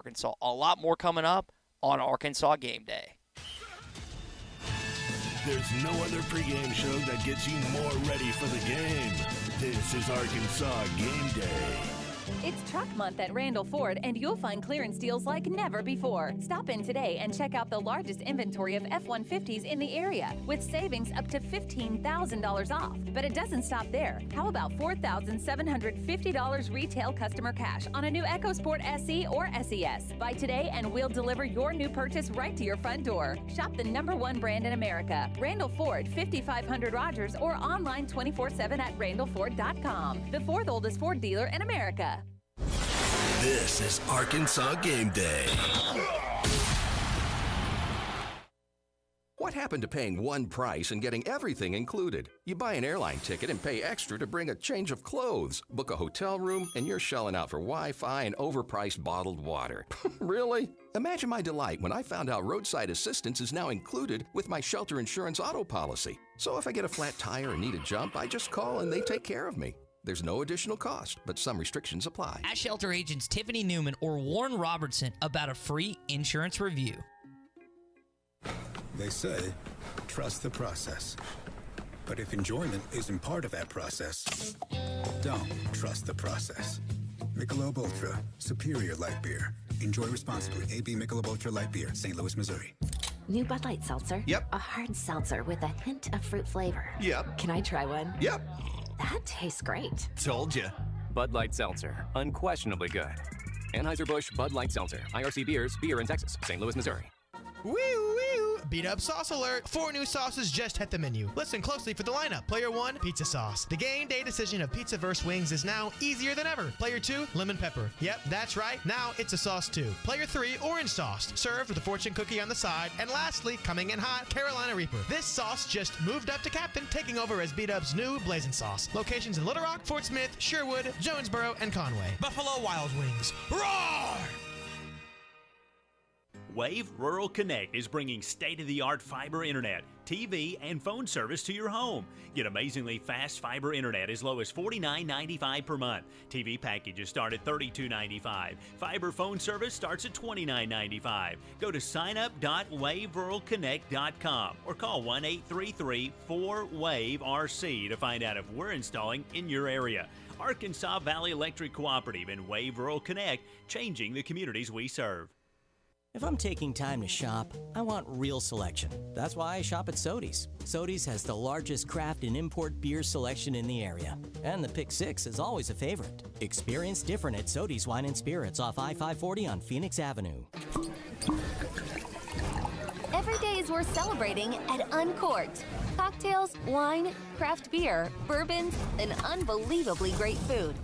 Arkansas. A lot more coming up on Arkansas Game Day. There's no other pregame show that gets you more ready for the game. This is Arkansas Game Day. It's Truck Month at Randall Ford, and you'll find clearance deals like never before. Stop in today and check out the largest inventory of F-150s in the area, with savings up to $15,000 off. But it doesn't stop there. How about $4,750 retail customer cash on a new EcoSport SE or SES? Buy today, and we'll deliver your new purchase right to your front door. Shop the #1 brand in America, Randall Ford, 5500 Rogers, or online 24/7 at randallford.com. The fourth oldest Ford dealer in America. This is Arkansas Game Day. What happened to paying one price and getting everything included? You buy an airline ticket and pay extra to bring a change of clothes, book a hotel room, and you're shelling out for Wi-Fi and overpriced bottled water. Really? Imagine my delight when I found out roadside assistance is now included with my shelter insurance auto policy. So if I get a flat tire and need a jump, I just call and they take care of me. There's no additional cost, but some restrictions apply. Ask shelter agents Tiffany Newman or Warren Robertson about a free insurance review. They say, trust the process. But if enjoyment isn't part of that process, don't trust the process. Michelob Ultra, superior light beer. Enjoy responsibly. AB Michelob Ultra Light Beer, St. Louis, Missouri. New Bud Light Seltzer? Yep. A hard seltzer with a hint of fruit flavor. Yep. Can I try one? Yep. That tastes great. Told ya. Bud Light Seltzer. Unquestionably good. Anheuser-Busch Bud Light Seltzer. IRC Beers. Beer in Texas. St. Louis, Missouri. Wee wee! Beat up sauce alert! 4 new sauces just hit the menu. Listen closely for the lineup. Player 1, pizza sauce. The game day decision of pizza versus wings is now easier than ever. Player 2, lemon pepper. Yep, that's right. Now it's a sauce too. Player 3, orange sauce. Served with a fortune cookie on the side. And lastly, coming in hot, Carolina Reaper. This sauce just moved up to captain, taking over as Beat Up's new blazing sauce. Locations in Little Rock, Fort Smith, Sherwood, Jonesboro, and Conway. Buffalo Wild Wings. Roar! Wave Rural Connect is bringing state-of-the-art fiber internet, TV, and phone service to your home. Get amazingly fast fiber internet as low as $49.95 per month. TV packages start at $32.95. Fiber phone service starts at $29.95. Go to signup.waveruralconnect.com or call 1-833-4WAVE-RC to find out if we're installing in your area. Arkansas Valley Electric Cooperative and Wave Rural Connect, changing the communities we serve. If I'm taking time to shop, I want real selection. That's why I shop at Sody's. Sody's has the largest craft and import beer selection in the area. And the Pick 6 is always a favorite. Experience different at Sody's Wine and Spirits off I-540 on Phoenix Avenue. Every day is worth celebrating at Uncorked. Cocktails, wine, craft beer, bourbons, and unbelievably great food.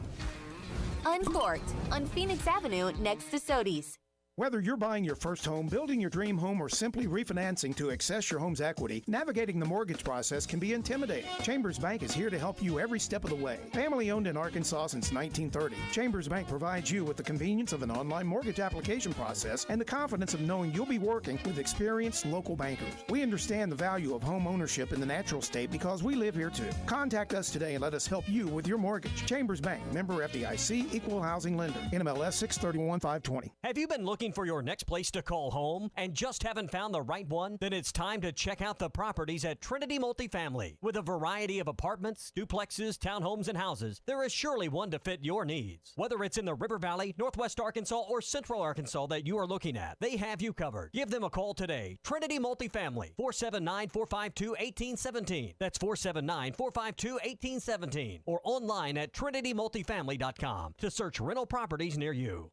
Uncorked on Phoenix Avenue next to Sody's. Whether you're buying your first home, building your dream home, or simply refinancing to access your home's equity, navigating the mortgage process can be intimidating. Chambers Bank is here to help you every step of the way. Family owned in Arkansas since 1930, Chambers Bank provides you with the convenience of an online mortgage application process and the confidence of knowing you'll be working with experienced local bankers. We understand the value of home ownership in the natural state because we live here too. Contact us today and let us help you with your mortgage. Chambers Bank, member FDIC, equal housing lender, NMLS 631520. Have you been looking for your next place to call home and just haven't found the right one? Then it's time to check out the properties at Trinity Multifamily. With a variety of apartments, duplexes, townhomes, and houses, there is surely one to fit your needs. Whether it's in the River Valley, Northwest Arkansas, or Central Arkansas that you are looking at, they have you covered. Give them a call today. Trinity Multifamily, 479-452-1817. That's 479-452-1817. Or online at trinitymultifamily.com to search rental properties near you.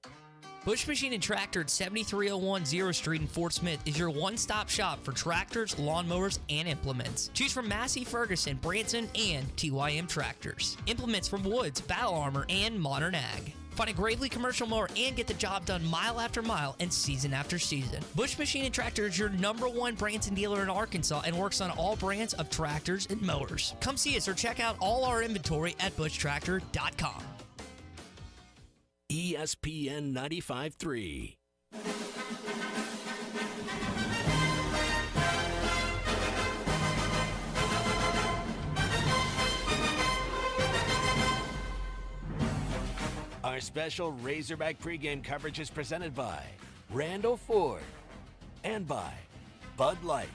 Bush Machine and Tractor at 7301 0 Street in Fort Smith is your one-stop shop for tractors, lawnmowers, and implements. Choose from Massey Ferguson, Branson, and TYM tractors. Implements from Woods, Battle Armor, and Modern Ag. Find a Gravely commercial mower and get the job done mile after mile and season after season. Bush Machine and Tractor is your #1 Branson dealer in Arkansas and works on all brands of tractors and mowers. Come see us or check out all our inventory at bushtractor.com. ESPN 95.3. Our special Razorback pregame coverage is presented by Randall Ford and by Bud Light.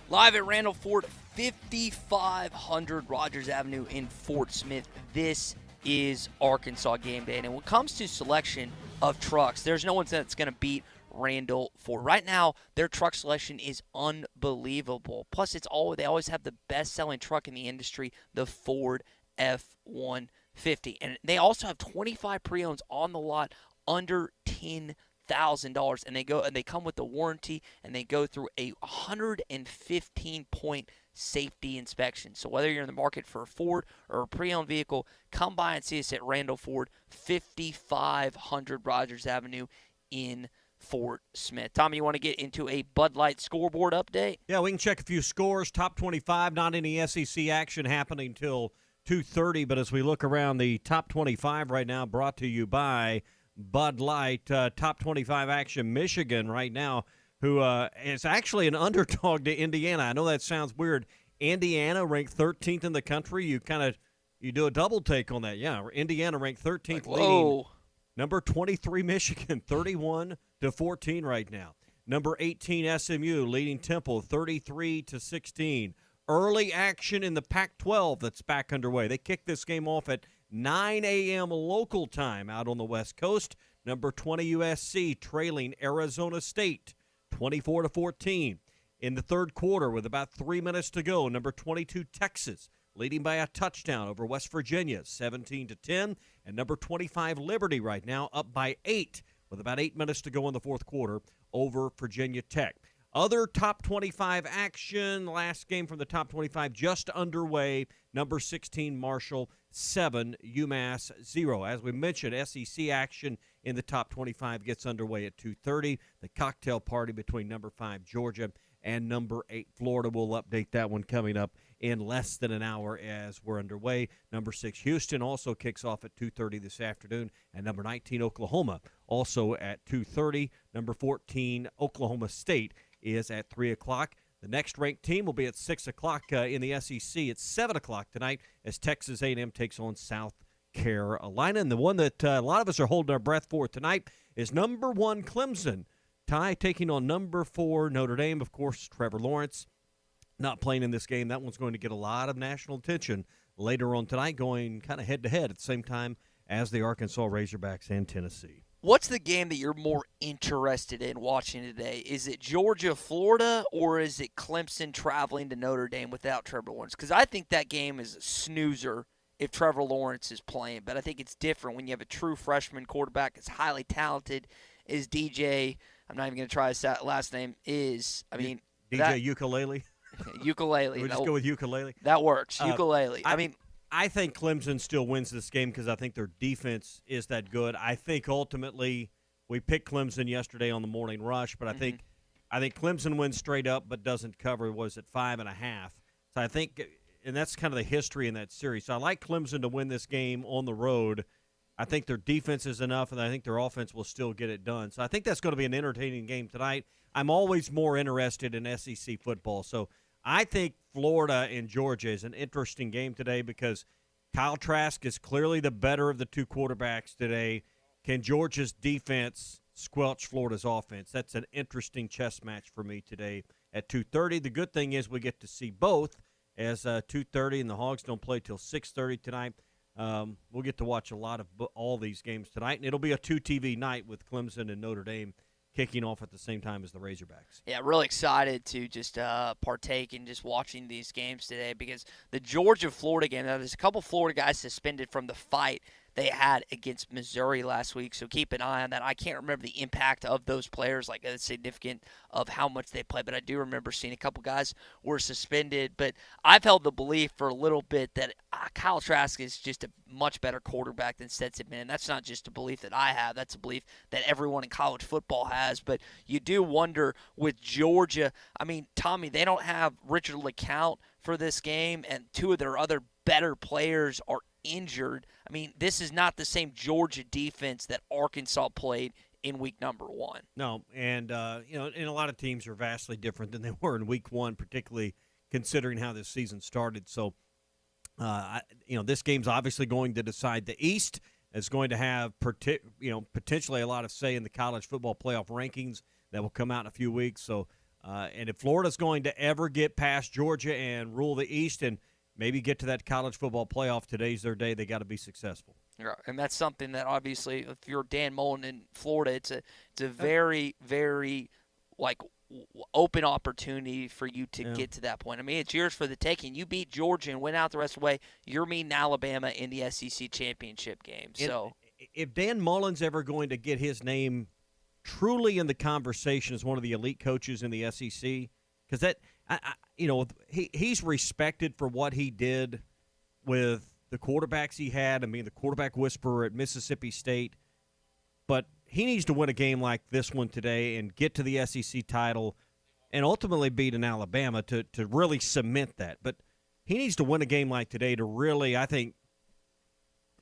Live at Randall Ford, 5500 Rogers Avenue in Fort Smith. This is Arkansas Game Day. And when it comes to selection of trucks, there's no one that's going to beat Randall Ford. Right now, their truck selection is unbelievable. Plus, they always have the best-selling truck in the industry, the Ford F-150. And they also have 25 pre-owns on the lot under $10,000, and they come with the warranty, and they go through a 115-point safety inspection. So whether you're in the market for a Ford or a pre-owned vehicle, come by and see us at Randall Ford, 5500 Rogers Avenue in Fort Smith. Tommy, you want to get into a Bud Light scoreboard update? Yeah, we can check a few scores. Top 25, not any SEC action happening till 2:30, but as we look around the top 25 right now, brought to you by Bud Light. Top 25 action, Michigan right now, who is actually an underdog to Indiana. I know that sounds weird. Indiana ranked 13th in the country. You do a double take on that. Yeah, Indiana ranked 13th, leading number 23 Michigan, 31-14 right now. Number 18 SMU leading Temple, 33-16. Early action in the Pac-12 that's back underway. They kicked this game off at 9 a.m. local time out on the West Coast. Number 20 USC trailing Arizona State 24-14. In the third quarter with about 3 minutes to go, number 22 Texas leading by a touchdown over West Virginia 17-10. And number 25 Liberty right now up by 8 with about 8 minutes to go in the fourth quarter over Virginia Tech. Other top 25 action, last game from the top 25 just underway. Number 16 Marshall 7, UMass 0. As we mentioned, SEC action in the top 25 gets underway at 2:30. The cocktail party between number 5 Georgia and number 8 Florida. We'll update that one coming up in less than an hour as we're underway. Number 6 Houston also kicks off at 2:30 this afternoon, and number 19 Oklahoma also at 2:30. Number 14 Oklahoma State is at 3 o'clock. The next ranked team will be at 6 o'clock in the SEC. It's 7 o'clock tonight as Texas A&M takes on South Carolina. And the one that a lot of us are holding our breath for tonight is number 1 Clemson. Ty taking on number 4 Notre Dame. Of course, Trevor Lawrence not playing in this game. That one's going to get a lot of national attention later on tonight, going kind of head-to-head at the same time as the Arkansas Razorbacks and Tennessee. What's the game that you're more interested in watching today? Is it Georgia-Florida, or is it Clemson traveling to Notre Dame without Trevor Lawrence? Because I think that game is a snoozer if Trevor Lawrence is playing, but I think it's different when you have a true freshman quarterback that's highly talented as DJ. I'm not even going to try his last name. DJ Ukulele? Ukulele. We'll just go with ukulele. That works. Ukulele. I think Clemson still wins this game because I think their defense is that good. I think ultimately we picked Clemson yesterday on the morning rush, but I think Clemson wins straight up but doesn't cover. Was it 5.5? So I think, and that's kind of the history in that series. So I like Clemson to win this game on the road. I think their defense is enough, and I think their offense will still get it done. So I think that's going to be an entertaining game tonight. I'm always more interested in SEC football. So I think Florida and Georgia is an interesting game today because Kyle Trask is clearly the better of the two quarterbacks today. Can Georgia's defense squelch Florida's offense? That's an interesting chess match for me today at 2:30. The good thing is we get to see both as 2:30, and the Hogs don't play till 6:30 tonight. We'll get to watch a lot of all these games tonight, and it'll be a 2-TV night with Clemson and Notre Dame kicking off at the same time as the Razorbacks. Yeah, really excited to just partake in just watching these games today because the Georgia-Florida game, now there's a couple Florida guys suspended from the fight they had against Missouri last week, so keep an eye on that. I can't remember the impact of those players, like the significant of how much they played, but I do remember seeing a couple guys were suspended. But I've held the belief for a little bit that Kyle Trask is just a much better quarterback than Stetson Bennett. That's not just a belief that I have. That's a belief that everyone in college football has. But you do wonder with Georgia, I mean, Tommy, they don't have Richard LeCount for this game, and two of their other better players are injured. I mean, this is not the same Georgia defense that Arkansas played in week number 1. No, and, and a lot of teams are vastly different than they were in week 1, particularly considering how this season started. So This game's obviously going to decide the East. It's going to have potentially a lot of say in the college football playoff rankings that will come out in a few weeks. So, and if Florida's going to ever get past Georgia and rule the East and maybe get to that college football playoff, today's their day. They got to be successful. Yeah, and that's something that obviously, if you're Dan Mullen in Florida, it's a very, very open opportunity for you to get to that point. I mean, it's yours for the taking. You beat Georgia and went out the rest of the way. You're meeting Alabama in the SEC championship game. So, if Dan Mullen's ever going to get his name truly in the conversation as one of the elite coaches in the SEC, because that, he's respected for what he did with the quarterbacks he had. I mean, the quarterback whisperer at Mississippi State. But he needs to win a game like this one today and get to the SEC title and ultimately beat an Alabama to really cement that. But he needs to win a game like today to really, I think,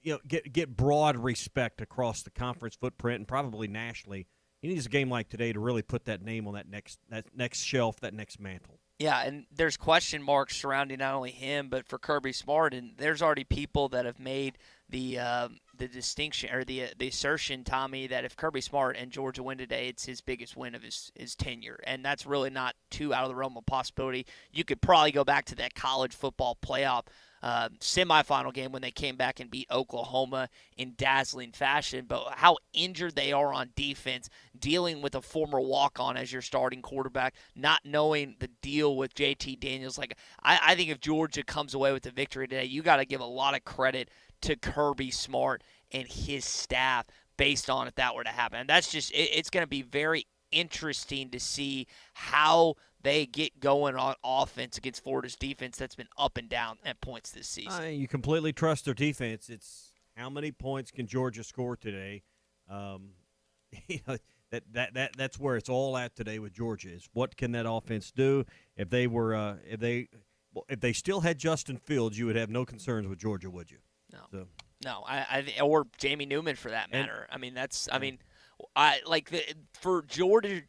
get broad respect across the conference footprint and probably nationally. He needs a game like today to really put that name on that next shelf, that next mantle. Yeah, and there's question marks surrounding not only him but for Kirby Smart, and there's already people that have made the distinction or the assertion, Tommy, that if Kirby Smart and Georgia win today, it's his biggest win of his tenure, and that's really not too out of the realm of possibility. You could probably go back to that college football playoff semifinal game when they came back and beat Oklahoma in dazzling fashion, but how injured they are on defense, dealing with a former walk-on as your starting quarterback, not knowing the deal with JT Daniels. I think if Georgia comes away with the victory today, you got to give a lot of credit to Kirby Smart and his staff based on if that were to happen. And that's just, it's going to be very interesting to see how they get going on offense against Florida's defense that's been up and down at points this season. You completely trust their defense. It's how many points can Georgia score today? That's where it's all at today with Georgia. Is what can that offense do? If they still had Justin Fields, you would have no concerns with Georgia, would you? No. So. No, or Jamie Newman for that matter. For Georgia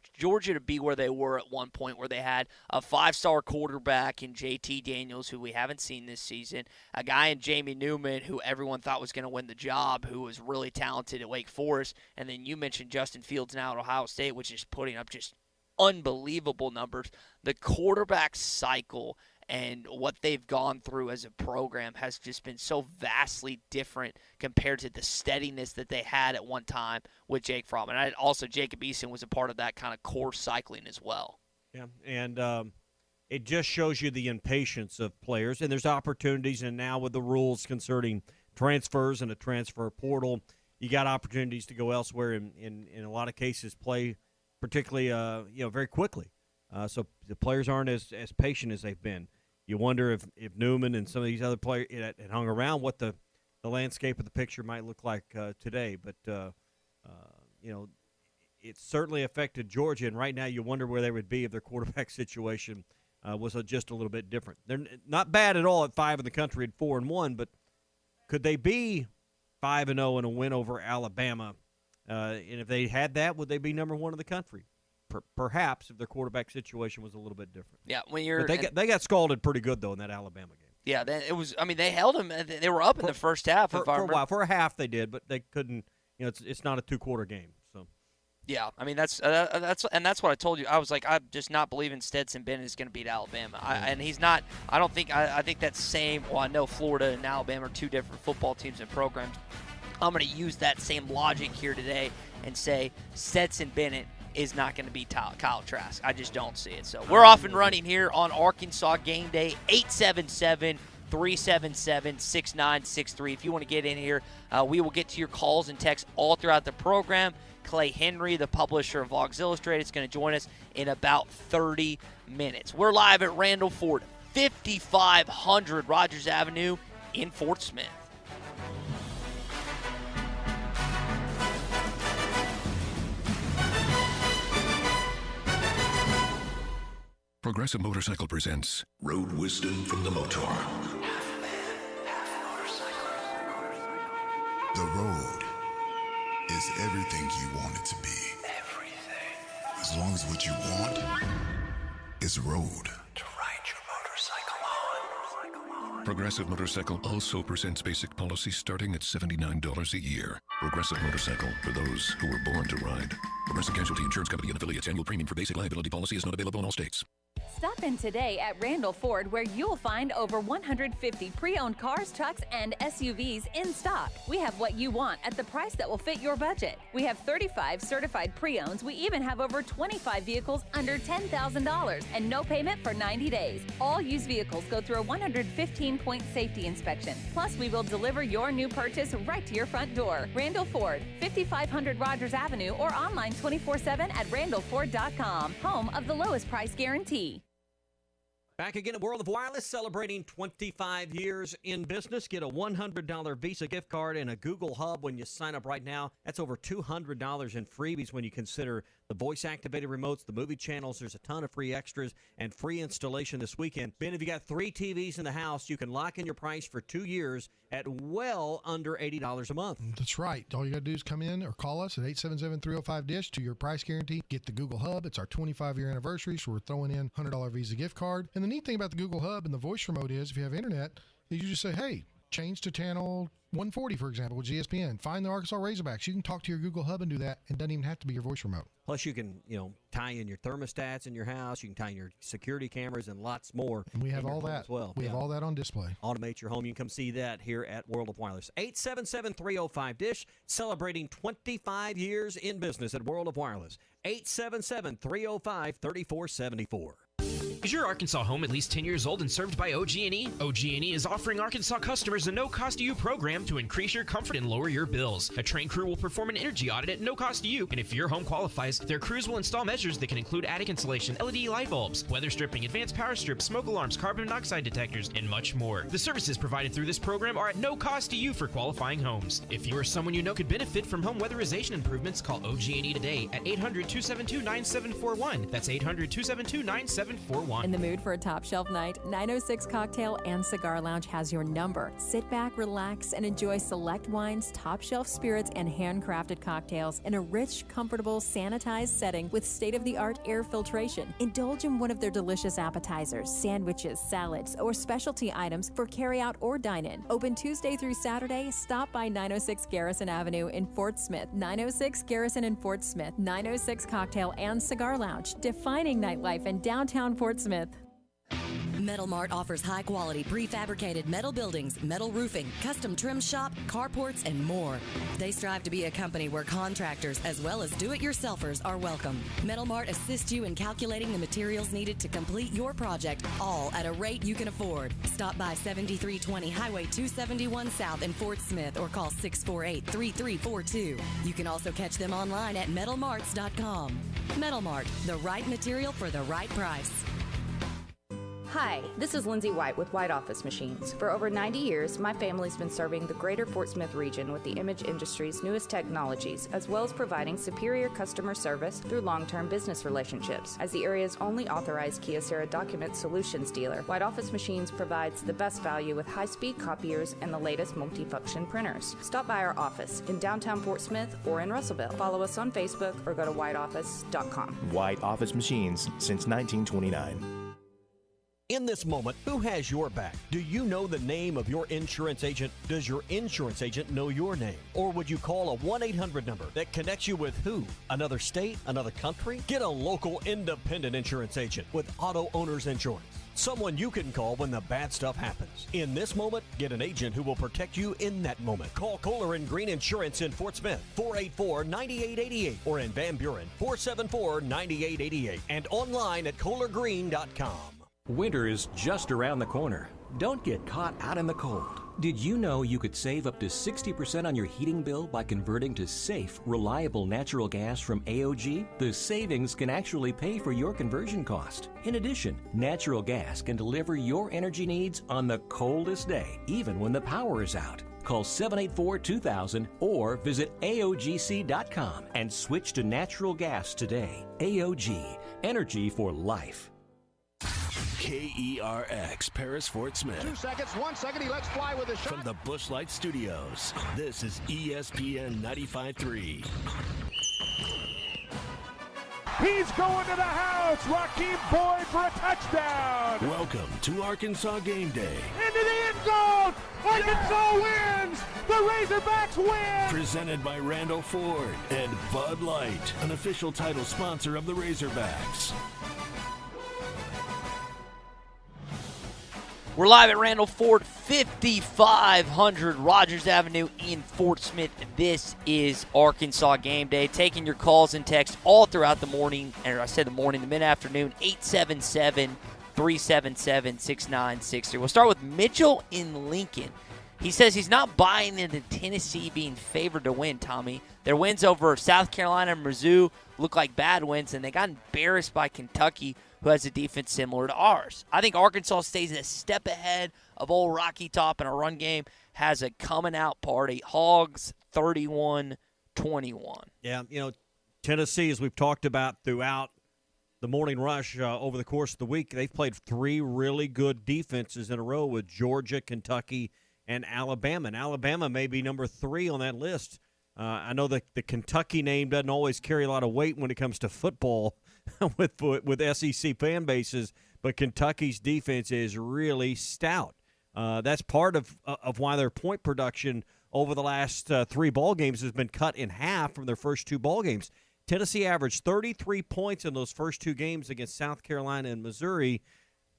to be where they were at one point, where they had a 5-star quarterback in JT Daniels, who we haven't seen this season, a guy in Jamie Newman who everyone thought was going to win the job, who was really talented at Wake Forest, and then you mentioned Justin Fields now at Ohio State, which is putting up just unbelievable numbers. The quarterback cycle and what they've gone through as a program has just been so vastly different compared to the steadiness that they had at one time with Jake Fromm. And also Jacob Eason was a part of that kind of core cycling as well. Yeah, and it just shows you the impatience of players. And there's opportunities, and now with the rules concerning transfers and a transfer portal, you got opportunities to go elsewhere in a lot of cases play particularly very quickly. So the players aren't as patient as they've been. You wonder if Newman and some of these other players had hung around, what the landscape of the picture might look like today. But, it certainly affected Georgia, and right now you wonder where they would be if their quarterback situation was just a little bit different. They're not bad at all at 5 in the country at 4-1, but could they be 5-0 in a win over Alabama? And if they had that, would they be number 1 in the country? Perhaps if their quarterback situation was a little bit different. Yeah, they got scalded pretty good though in that Alabama game. Yeah, it was. I mean, they held them. They were up in the first half. For a while, for a half they did, but they couldn't. It's not a 2-quarter game. So. Yeah, I mean that's what I told you. I was like, I'm just not believing Stetson Bennett is going to beat Alabama, and he's not. I don't think. I think that same. Well, I know Florida and Alabama are two different football teams and programs. I'm going to use that same logic here today and say Stetson Bennett is not going to be Kyle Trask. I just don't see it. So we're off and running here on Arkansas Game Day, 877-377-6963. If you want to get in here, we will get to your calls and texts all throughout the program. Clay Henry, the publisher of Vox Illustrated, is going to join us in about 30 minutes. We're live at Randall Ford, 5500 Rogers Avenue in Fort Smith. Progressive Motorcycle presents Road Wisdom from the Motor. Half man, half motorcycle. The road is everything you want it to be. Everything. As long as what you want is road. To ride your motorcycle on. Progressive Motorcycle also presents basic policies starting at $79 a year. Progressive Motorcycle, for those who were born to ride. Progressive Casualty Insurance Company and affiliates. Annual premium for basic liability policy is not available in all states. Stop in today at Randall Ford, where you'll find over 150 pre-owned cars, trucks, and SUVs in stock. We have what you want at the price that will fit your budget. We have 35 certified pre-owns. We even have over 25 vehicles under $10,000 and no payment for 90 days. All used vehicles go through a 115-point safety inspection. Plus, we will deliver your new purchase right to your front door. Randall Ford, 5500 Rogers Avenue, or online 24/7 at randallford.com. Home of the lowest price guarantee. Back again at World of Wireless, celebrating 25 years in business. Get a $100 Visa gift card and a Google Hub when you sign up right now. That's over $200 in freebies when you consider the voice-activated remotes, the movie channels. There's a ton of free extras and free installation this weekend. Ben, if you got 3 TVs in the house, you can lock in your price for 2 years at well under $80 a month. That's right. All you got to do is come in or call us at 877-305-DISH to your price guarantee. Get the Google Hub. It's our 25-year anniversary, so we're throwing in $100 Visa gift card. And the neat thing about the Google Hub and the voice remote is if you have internet, you just say, hey, change to channel 140, for example, with GSPN. Find the Arkansas Razorbacks. You can talk to your Google Hub and do that. It doesn't even have to be your voice remote. Plus, you can, tie in your thermostats in your house. You can tie in your security cameras and lots more. And we have all that as well. We have all that on display. Automate your home. You can come see that here at World of Wireless. 877-305-DISH, celebrating 25 years in business at World of Wireless. 877-305-3474. Is your Arkansas home at least 10 years old and served by OG&E? OG&E is offering Arkansas customers a no-cost-to-you program to increase your comfort and lower your bills. A trained crew will perform an energy audit at no cost to you, and if your home qualifies, their crews will install measures that can include attic insulation, LED light bulbs, weather stripping, advanced power strips, smoke alarms, carbon monoxide detectors, and much more. The services provided through this program are at no cost to you for qualifying homes. If you or someone you know could benefit from home weatherization improvements, call OG&E today at 800-272-9741. That's 800-272-9741. In the mood for a top shelf night, 906 Cocktail and Cigar Lounge has your number. Sit back, relax, and enjoy select wines, top shelf spirits, and handcrafted cocktails in a rich, comfortable, sanitized setting with state-of-the-art air filtration. Indulge in one of their delicious appetizers, sandwiches, salads, or specialty items for carry-out or dine-in. Open Tuesday through Saturday. Stop by 906 Garrison Avenue in Fort Smith. 906 Garrison in Fort Smith. 906 Cocktail and Cigar Lounge, defining nightlife in downtown Fort Smith. Metal Mart offers high-quality prefabricated metal buildings, metal roofing, custom trim shop, carports, and more. They strive to be a company where contractors as well as do-it-yourselfers are welcome. Metal Mart assists you in calculating the materials needed to complete your project, all at a rate you can afford. Stop by 7320 Highway 271 South in Fort Smith or call 648-3342. You can also catch them online at metalmarts.com. Metal Mart, the right material for the right price. Hi, this is Lindsay White with White Office Machines. For over 90 years, my family's been serving the greater Fort Smith region with the image industry's newest technologies, as well as providing superior customer service through long-term business relationships. As the area's only authorized Kyocera document solutions dealer, White Office Machines provides the best value with high-speed copiers and the latest multifunction printers. Stop by our office in downtown Fort Smith or in Russellville. Follow us on Facebook or go to whiteoffice.com. White Office Machines since 1929. In this moment, who has your back? Do you know the name of your insurance agent? Does your insurance agent know your name? Or would you call a 1-800 number that connects you with who? Another state? Another country? Get a local independent insurance agent with Auto Owners Insurance. Someone you can call when the bad stuff happens. In this moment, get an agent who will protect you in that moment. Call Kohler & Green Insurance in Fort Smith, 484-9888, or in Van Buren, 474-9888, and online at kohlergreen.com. Winter is just around the corner. Don't get caught out in the cold. Did you know you could save up to 60% on your heating bill by converting to safe, reliable natural gas from AOG? The savings can actually pay for your conversion cost. In addition, natural gas can deliver your energy needs on the coldest day, even when the power is out. Call 784-2000 or visit AOGC.com and switch to natural gas today. AOG, energy for life. KERX, Paris, Fort Smith. 2 seconds, 1 second, he lets fly with a shot. From the Busch Light Studios, this is ESPN 95.3. He's going to the house. Rakeem Boyd for a touchdown. Welcome to Arkansas Game Day. Into the end goes! Arkansas wins! The Razorbacks win! Presented by Randall Ford and Bud Light, an official title sponsor of the Razorbacks. We're live at Randall Ford, 5500 Rogers Avenue in Fort Smith. This is Arkansas Game Day. Taking your calls and texts all throughout the morning, or I said the morning, the mid-afternoon, 877-377-6963. We'll start with Mitchell in Lincoln. He says he's not buying into Tennessee being favored to win, Tommy. Their wins over South Carolina and Mizzou look like bad wins, and they got embarrassed by Kentucky, who has a defense similar to ours. I think Arkansas stays a step ahead of old Rocky Top in a run game, has a coming-out party. Hogs 31-21. Yeah, Tennessee, as we've talked about throughout the morning rush over the course of the week, they've played 3 really good defenses in a row with Georgia, Kentucky, and Alabama. And Alabama may be number 3 on that list. I know that the Kentucky name doesn't always carry a lot of weight when it comes to football with SEC fan bases, but Kentucky's defense is really stout. That's part of why their point production over the last 3 ball games has been cut in half from their first 2 ball games. Tennessee averaged 33 points in those first 2 games against South Carolina and Missouri.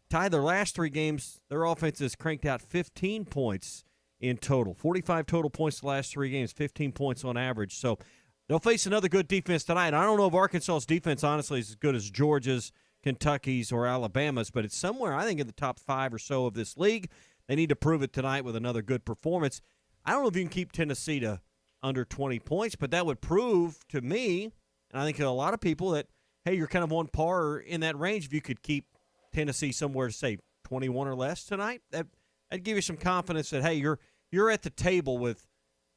Tied their last 3 games, their offense has cranked out 15 points in total. 45 total points the last 3 games, 15 points on average. So they'll face another good defense tonight. I don't know if Arkansas's defense, honestly, is as good as Georgia's, Kentucky's, or Alabama's, but it's somewhere, I think, in the top 5 or so of this league. They need to prove it tonight with another good performance. I don't know if you can keep Tennessee to under 20 points, but that would prove to me, and I think to a lot of people, that, hey, you're kind of on par in that range if you could keep Tennessee somewhere to, say, 21 or less tonight. That'd give you some confidence that, hey, you're at the table with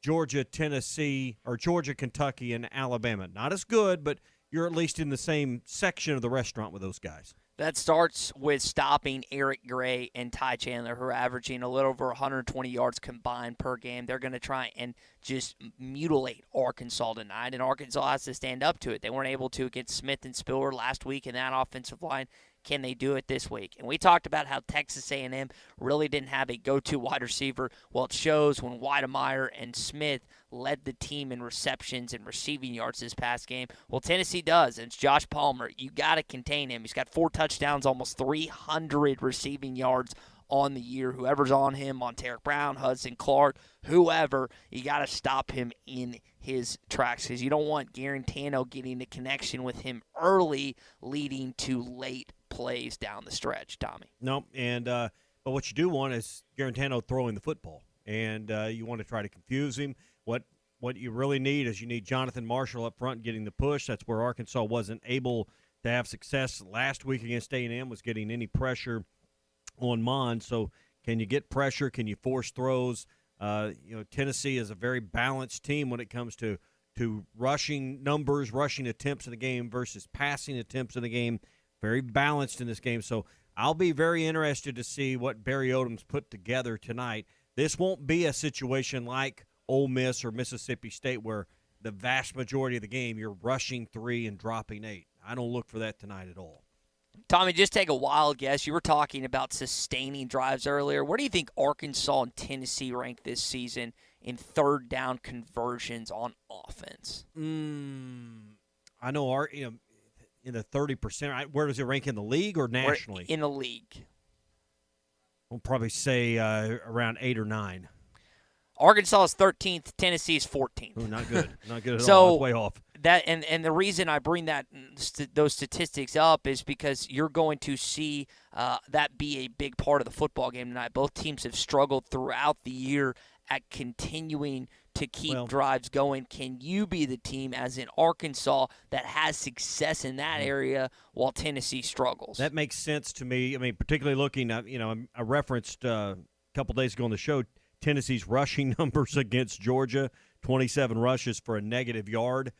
Georgia, Tennessee, or Georgia, Kentucky, and Alabama. Not as good, but you're at least in the same section of the restaurant with those guys. That starts with stopping Eric Gray and Ty Chandler, who are averaging a little over 120 yards combined per game. They're going to try and just mutilate Arkansas tonight, and Arkansas has to stand up to it. They weren't able to against Smith and Spiller last week in that offensive line. Can they do it this week? And we talked about how Texas A&M really didn't have a go-to wide receiver. Well, it shows when Weidemeyer and Smith led the team in receptions and receiving yards this past game. Well, Tennessee does, and it's Josh Palmer. You got to contain him. He's got 4 touchdowns, almost 300 receiving yards on the year. Whoever's on him, Monteric Brown, Hudson Clark, whoever, you got to stop him in his tracks because you don't want Garantano getting the connection with him early, leading to late plays down the stretch, Tommy. No, and but what you do want is Garantano throwing the football, and you want to try to confuse him. What you really need is you need Jonathan Marshall up front getting the push. That's where Arkansas wasn't able to have success last week against A&M, was getting any pressure on Mond. So can you get pressure? Can you force throws? Tennessee is a very balanced team when it comes to rushing numbers, rushing attempts in the game versus passing attempts in the game. Very balanced in this game. So I'll be very interested to see what Barry Odom's put together tonight. This won't be a situation like Ole Miss or Mississippi State where the vast majority of the game you're rushing 3 and dropping 8. I don't look for that tonight at all. Tommy, just take a wild guess. You were talking about sustaining drives earlier. Where do you think Arkansas and Tennessee rank this season in third down conversions on offense? I know in the 30%. Where does it rank in the league or nationally? In the league. We'll probably say around 8 or 9. Arkansas is 13th. Tennessee is 14th. Ooh, not good. Not good at all. That's way off. That and the reason I bring those statistics up is because you're going to see that be a big part of the football game tonight. Both teams have struggled throughout the year at continuing to keep drives going. Can you be the team, as in Arkansas, that has success in that area while Tennessee struggles? That makes sense to me. I mean, particularly looking at, I referenced a couple days ago on the show Tennessee's rushing numbers against Georgia, 27 rushes for a negative yard.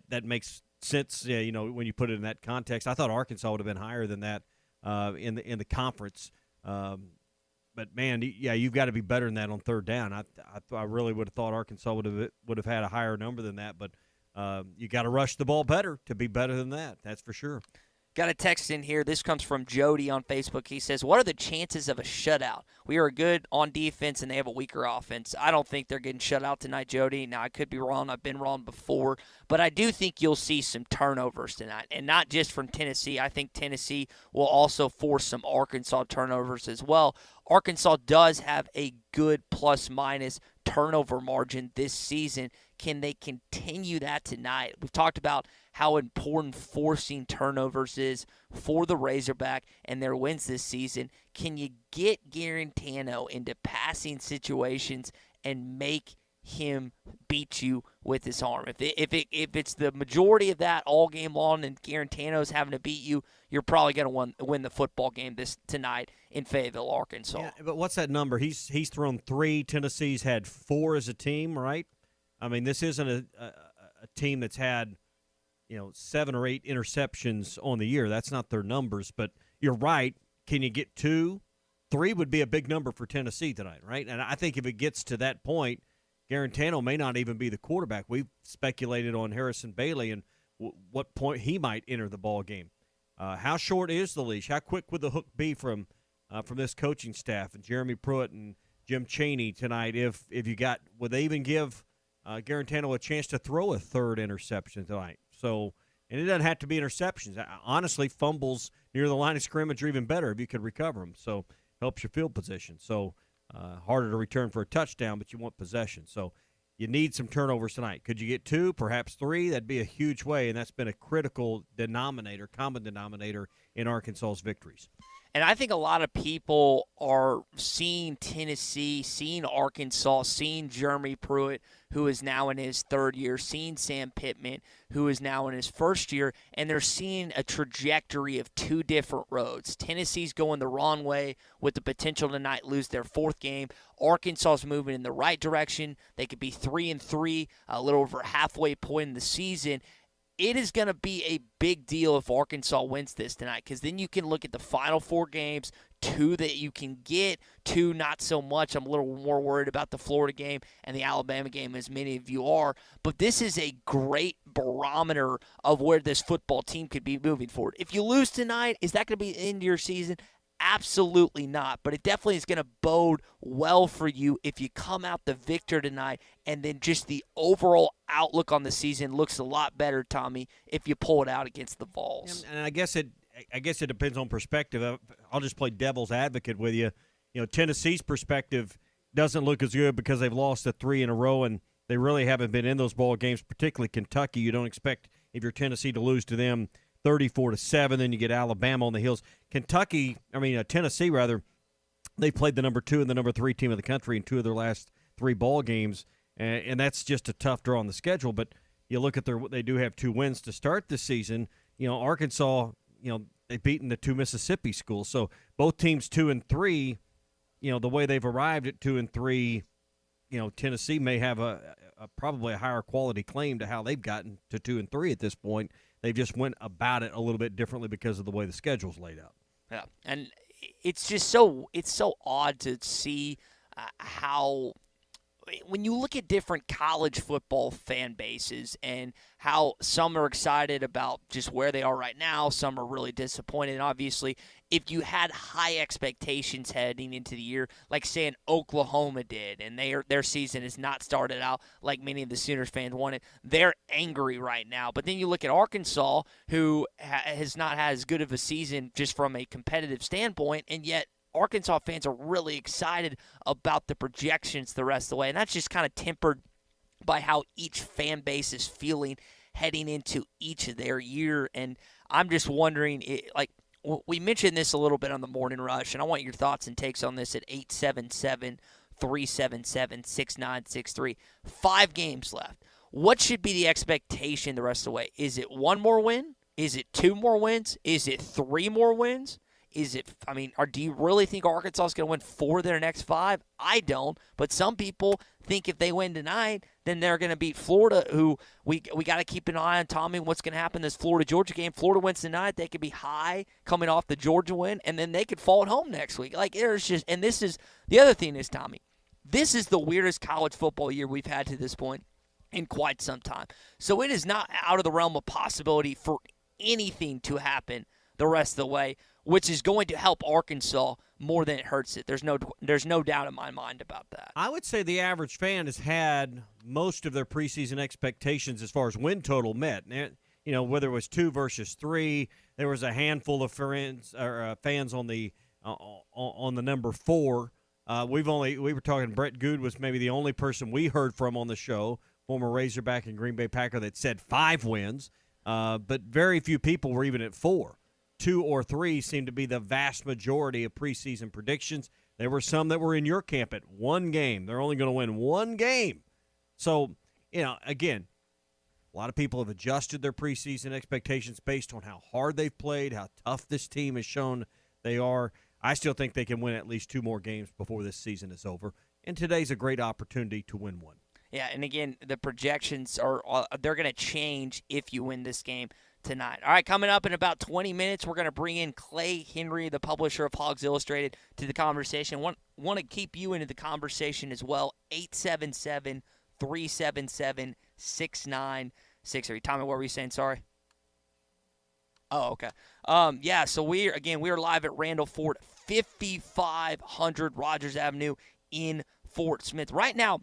That makes sense, when you put it in that context. I thought Arkansas would have been higher than that in the conference. But man, you've got to be better than that on third down. I really would have thought Arkansas would have had a higher number than that. But you got to rush the ball better to be better than that. That's for sure. Got a text in here. This comes from Jody on Facebook. He says, what are the chances of a shutout? We are good on defense, and they have a weaker offense. I don't think they're getting shut out tonight, Jody. Now, I could be wrong. I've been wrong before. But I do think you'll see some turnovers tonight, and not just from Tennessee. I think Tennessee will also force some Arkansas turnovers as well. Arkansas does have a good plus-minus turnover margin this season. Can they continue that tonight? We've talked about how important forcing turnovers is for the Razorback and their wins this season. Can you get Garantano into passing situations and make him beat you with his arm? If it's the majority of that all game long and Garantano's having to beat you, you're probably going to win the football game tonight in Fayetteville, Arkansas. Yeah, but what's that number? He's thrown 3. Tennessee's had 4 as a team, right? I mean, this isn't a team that's had 7 or 8 interceptions on the year. That's not their numbers, but you're right. Can you get 2? 3 would be a big number for Tennessee tonight, right? And I think if it gets to that point, Garantano may not even be the quarterback. We've speculated on Harrison Bailey and what point he might enter the ball game. How short is the leash? How quick would the hook be from this coaching staff and Jeremy Pruitt and Jim Chaney tonight? Would they even give Garantano a chance to throw a 3rd interception tonight? So, and it doesn't have to be interceptions. Honestly, fumbles near the line of scrimmage are even better if you could recover them. So, helps your field position. So, harder to return for a touchdown, but you want possession. So, you need some turnovers tonight. Could you get 2, perhaps 3? That'd be a huge way, and that's been a critical common denominator in Arkansas's victories. And I think a lot of people are seeing Tennessee, seeing Arkansas, seeing Jeremy Pruitt, who is now in his 3rd year, seeing Sam Pittman, who is now in his 1st year, and they're seeing a trajectory of 2 different roads. Tennessee's going the wrong way with the potential tonight lose their 4th game. Arkansas's moving in the right direction. They could be 3-3, a little over halfway point in the season. It is going to be a big deal if Arkansas wins this tonight, because then you can look at the final 4 games, 2 that you can get, 2 not so much. I'm a little more worried about the Florida game and the Alabama game, as many of you are. But this is a great barometer of where this football team could be moving forward. If you lose tonight, is that going to be the end of your season? Absolutely not, but it definitely is going to bode well for you if you come out the victor tonight, and then just the overall outlook on the season looks a lot better, Tommy, if you pull it out against the Vols. And I guess it depends on perspective. I'll just play devil's advocate with you. Tennessee's perspective doesn't look as good because they've lost 3 in a row, and they really haven't been in those ball games, particularly Kentucky. You don't expect, if you're Tennessee, to lose to them 34-7, then you get Alabama on the heels. Tennessee, they played the number 2 and the number 3 team of the country in 2 of their last 3 ball games, and that's just a tough draw on the schedule. But you look at they do have 2 wins to start this season. Arkansas, they've beaten the 2 Mississippi schools, so both teams 2-3. The way they've arrived at 2-3, Tennessee may have probably a higher quality claim to how they've gotten to 2-3 at this point. They just went about it a little bit differently because of the way the schedule's laid out. Yeah, and it's just it's so odd to see how when you look at different college football fan bases and how some are excited about just where they are right now, some are really disappointed. And obviously, if you had high expectations heading into the year, like saying Oklahoma did, and their season has not started out like many of the Sooners fans wanted, they're angry right now. But then you look at Arkansas, who has not had as good of a season just from a competitive standpoint, and yet Arkansas fans are really excited about the projections the rest of the way. And that's just kind of tempered by how each fan base is feeling heading into each of their year. And I'm just wondering, we mentioned this a little bit on the Morning Rush, and I want your thoughts and takes on this at 877-377-6963. 5 games left. What should be the expectation the rest of the way? Is it 1 more win? Is it 2 more wins? Is it 3 more wins? Do you really think Arkansas is going to win 4 of their next 5? I don't, but some people think if they win tonight, then they're going to beat Florida, who we got to keep an eye on, Tommy, what's going to happen in this Florida-Georgia game. Florida wins tonight, they could be high coming off the Georgia win, and then they could fall at home next week. And this is, the other thing is, Tommy, this is the weirdest college football year we've had to this point in quite some time. So it is not out of the realm of possibility for anything to happen the rest of the way, which is going to help Arkansas more than it hurts it. There's no doubt in my mind about that. I would say the average fan has had most of their preseason expectations as far as win total met. You know, whether it was 2 versus 3, there was a handful of fans on the number 4. We were talking. Brett Good was maybe the only person we heard from on the show, former Razorback and Green Bay Packer, that said 5 wins. But very few people were even at 4. 2 or 3 seemed to be the vast majority of preseason predictions. There were some that were in your camp at 1 game. They're only going to win 1 game. So, you know, again, a lot of people have adjusted their preseason expectations based on how hard they've played, how tough this team has shown they are. I still think they can win at least 2 more games before this season is over, and today's a great opportunity to win one. Yeah, and again, the projections they're going to change if you win this game tonight. All right, coming up in about 20 minutes, we're going to bring in Clay Henry, the publisher of Hogs Illustrated, to the conversation. Want to keep you into the conversation as well. 877-377-6963. Tommy, what were you saying? Sorry. Oh, okay. Yeah, so we are live at Randall Ford, 5500 Rogers Avenue in Fort Smith. Right now,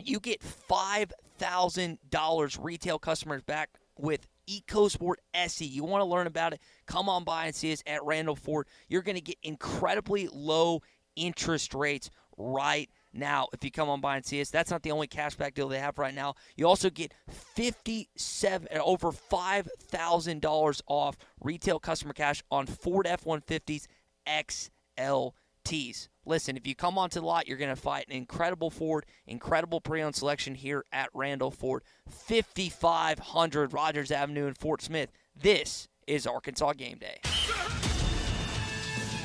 you get $5,000 retail customers back with EcoSport SE. You want to learn about it? Come on by and see us at Randall Ford. You're going to get incredibly low interest rates right now if you come on by and see us. That's not the only cashback deal they have right now. You also get over $5,000 off retail customer cash on Ford F-150s XLTs. Listen, if you come onto the lot, you're going to find an incredible Ford, incredible pre-owned selection here at Randall Ford, 5500 Rogers Avenue in Fort Smith. This is Arkansas Game Day.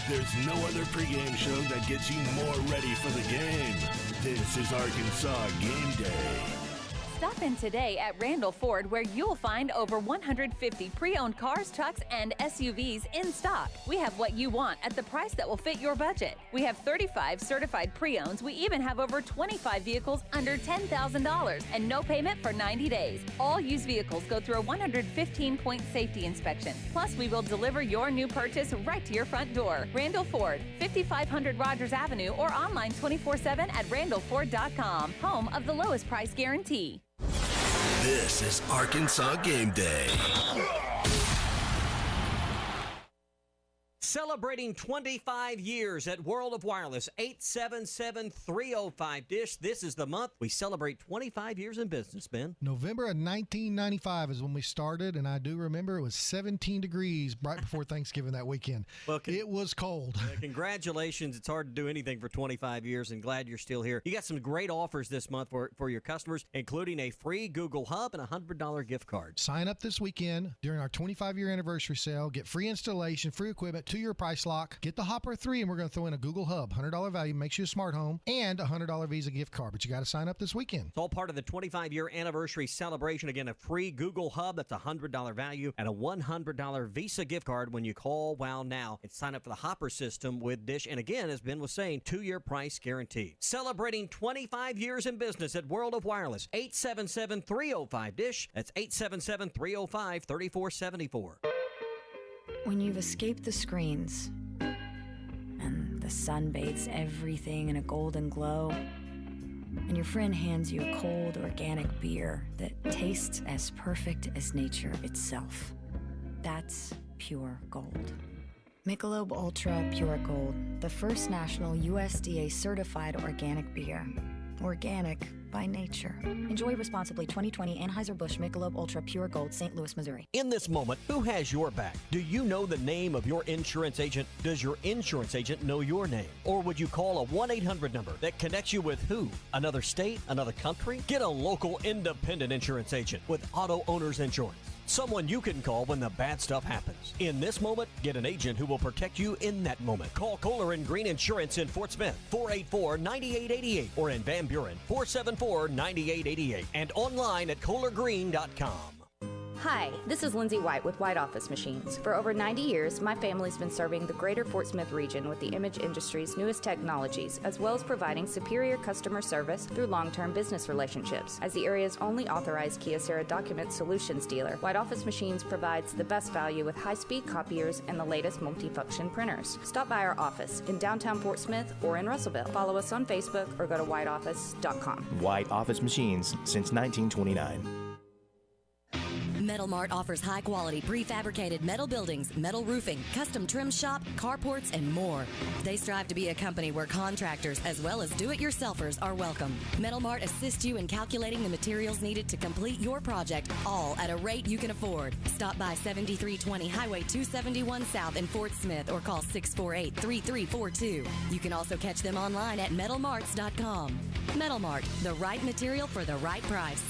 There's no other pregame show that gets you more ready for the game. This is Arkansas Game Day. Stop in today at Randall Ford, where you'll find over 150 pre-owned cars, trucks, and SUVs in stock. We have what you want at the price that will fit your budget. We have 35 certified pre-owns. We even have over 25 vehicles under $10,000 and no payment for 90 days. All used vehicles go through a 115-point safety inspection. Plus, we will deliver your new purchase right to your front door. Randall Ford, 5500 Rogers Avenue, or online 24/7 at randallford.com. Home of the lowest price guarantee. This is Arkansas Game Day. Celebrating 25 years at World of Wireless, 877-305-DISH. This is the month we celebrate 25 years in business, Ben. November of 1995 is when we started, and I do remember it was 17 degrees right before Thanksgiving that weekend. Well, it was cold. Congratulations. It's hard to do anything for 25 years, and glad you're still here. You got some great offers this month for your customers, including a free Google Hub and a $100 gift card. Sign up this weekend during our 25-year anniversary sale. Get free installation, free equipment, 2-year price lock. Get the Hopper 3, and we're going to throw in a Google Hub, $100 value, makes you a smart home, and a $100 Visa gift card. But you got to sign up this weekend. It's all part of the 25-year anniversary celebration. Again, a free Google Hub, that's a $100 value, and a $100 Visa gift card when you call WOW now and sign up for the Hopper system with Dish. And again, as Ben was saying, 2-year price guarantee. Celebrating 25 years in business at World of Wireless, 877-305-DISH. That's 877-305-3474. When you've escaped the screens and the sun bathes everything in a golden glow, and your friend hands you a cold organic beer that tastes as perfect as nature itself, that's pure gold. Michelob Ultra Pure Gold, the first national USDA certified organic beer. Organic by nature. Enjoy responsibly. 2020 Anheuser-Busch Michelob Ultra Pure Gold, St. Louis, Missouri. In this moment, who has your back? Do you know the name of your insurance agent? Does your insurance agent know your name? Or would you call a 1-800 number that connects you with who? Another state? Another country? Get a local independent insurance agent with Auto Owners Insurance. Someone you can call when the bad stuff happens. In this moment, get an agent who will protect you in that moment. Call Kohler and Green Insurance in Fort Smith, 484-9888, or in Van Buren, 474-9888, and online at kohlergreen.com. Hi, this is Lindsay White with White Office Machines. For over 90 years, my family's been serving the greater Fort Smith region with the image industry's newest technologies, as well as providing superior customer service through long-term business relationships. As the area's only authorized Kyocera document solutions dealer, White Office Machines provides the best value with high-speed copiers and the latest multifunction printers. Stop by our office in downtown Fort Smith or in Russellville. Follow us on Facebook or go to whiteoffice.com. White Office Machines since 1929. Metal Mart offers high-quality prefabricated metal buildings, metal roofing, custom trim shop, carports, and more. They strive to be a company where contractors as well as do-it-yourselfers are welcome. Metal Mart assists you in calculating the materials needed to complete your project, all at a rate you can afford. Stop by 7320 Highway 271 South in Fort Smith or call 648-3342. You can also catch them online at metalmarts.com. Metal Mart, the right material for the right price.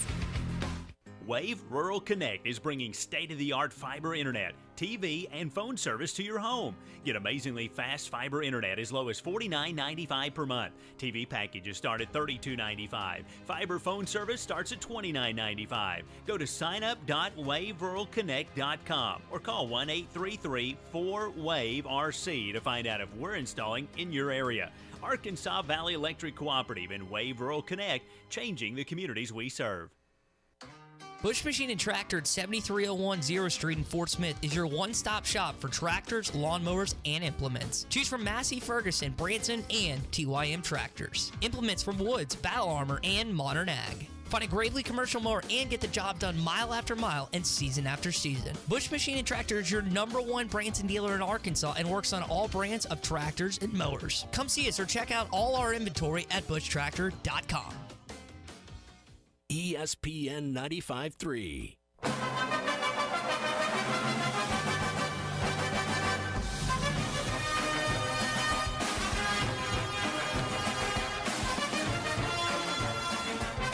Wave Rural Connect is bringing state-of-the-art fiber internet, TV, and phone service to your home. Get amazingly fast fiber internet as low as $49.95 per month. TV packages start at $32.95. Fiber phone service starts at $29.95. Go to signup.waveruralconnect.com or call 1-833-4WAVE-RC to find out if we're installing in your area. Arkansas Valley Electric Cooperative and Wave Rural Connect, changing the communities we serve. Bush Machine and Tractor at 7301 0 Street in Fort Smith is your one-stop shop for tractors, lawnmowers, and implements. Choose from Massey Ferguson, Branson, and TYM tractors. Implements from Woods, Battle Armor, and Modern Ag. Find a Gravely commercial mower and get the job done mile after mile and season after season. Bush Machine and Tractor is your #1 Branson dealer in Arkansas and works on all brands of tractors and mowers. Come see us or check out all our inventory at bushtractor.com. ESPN 95.3.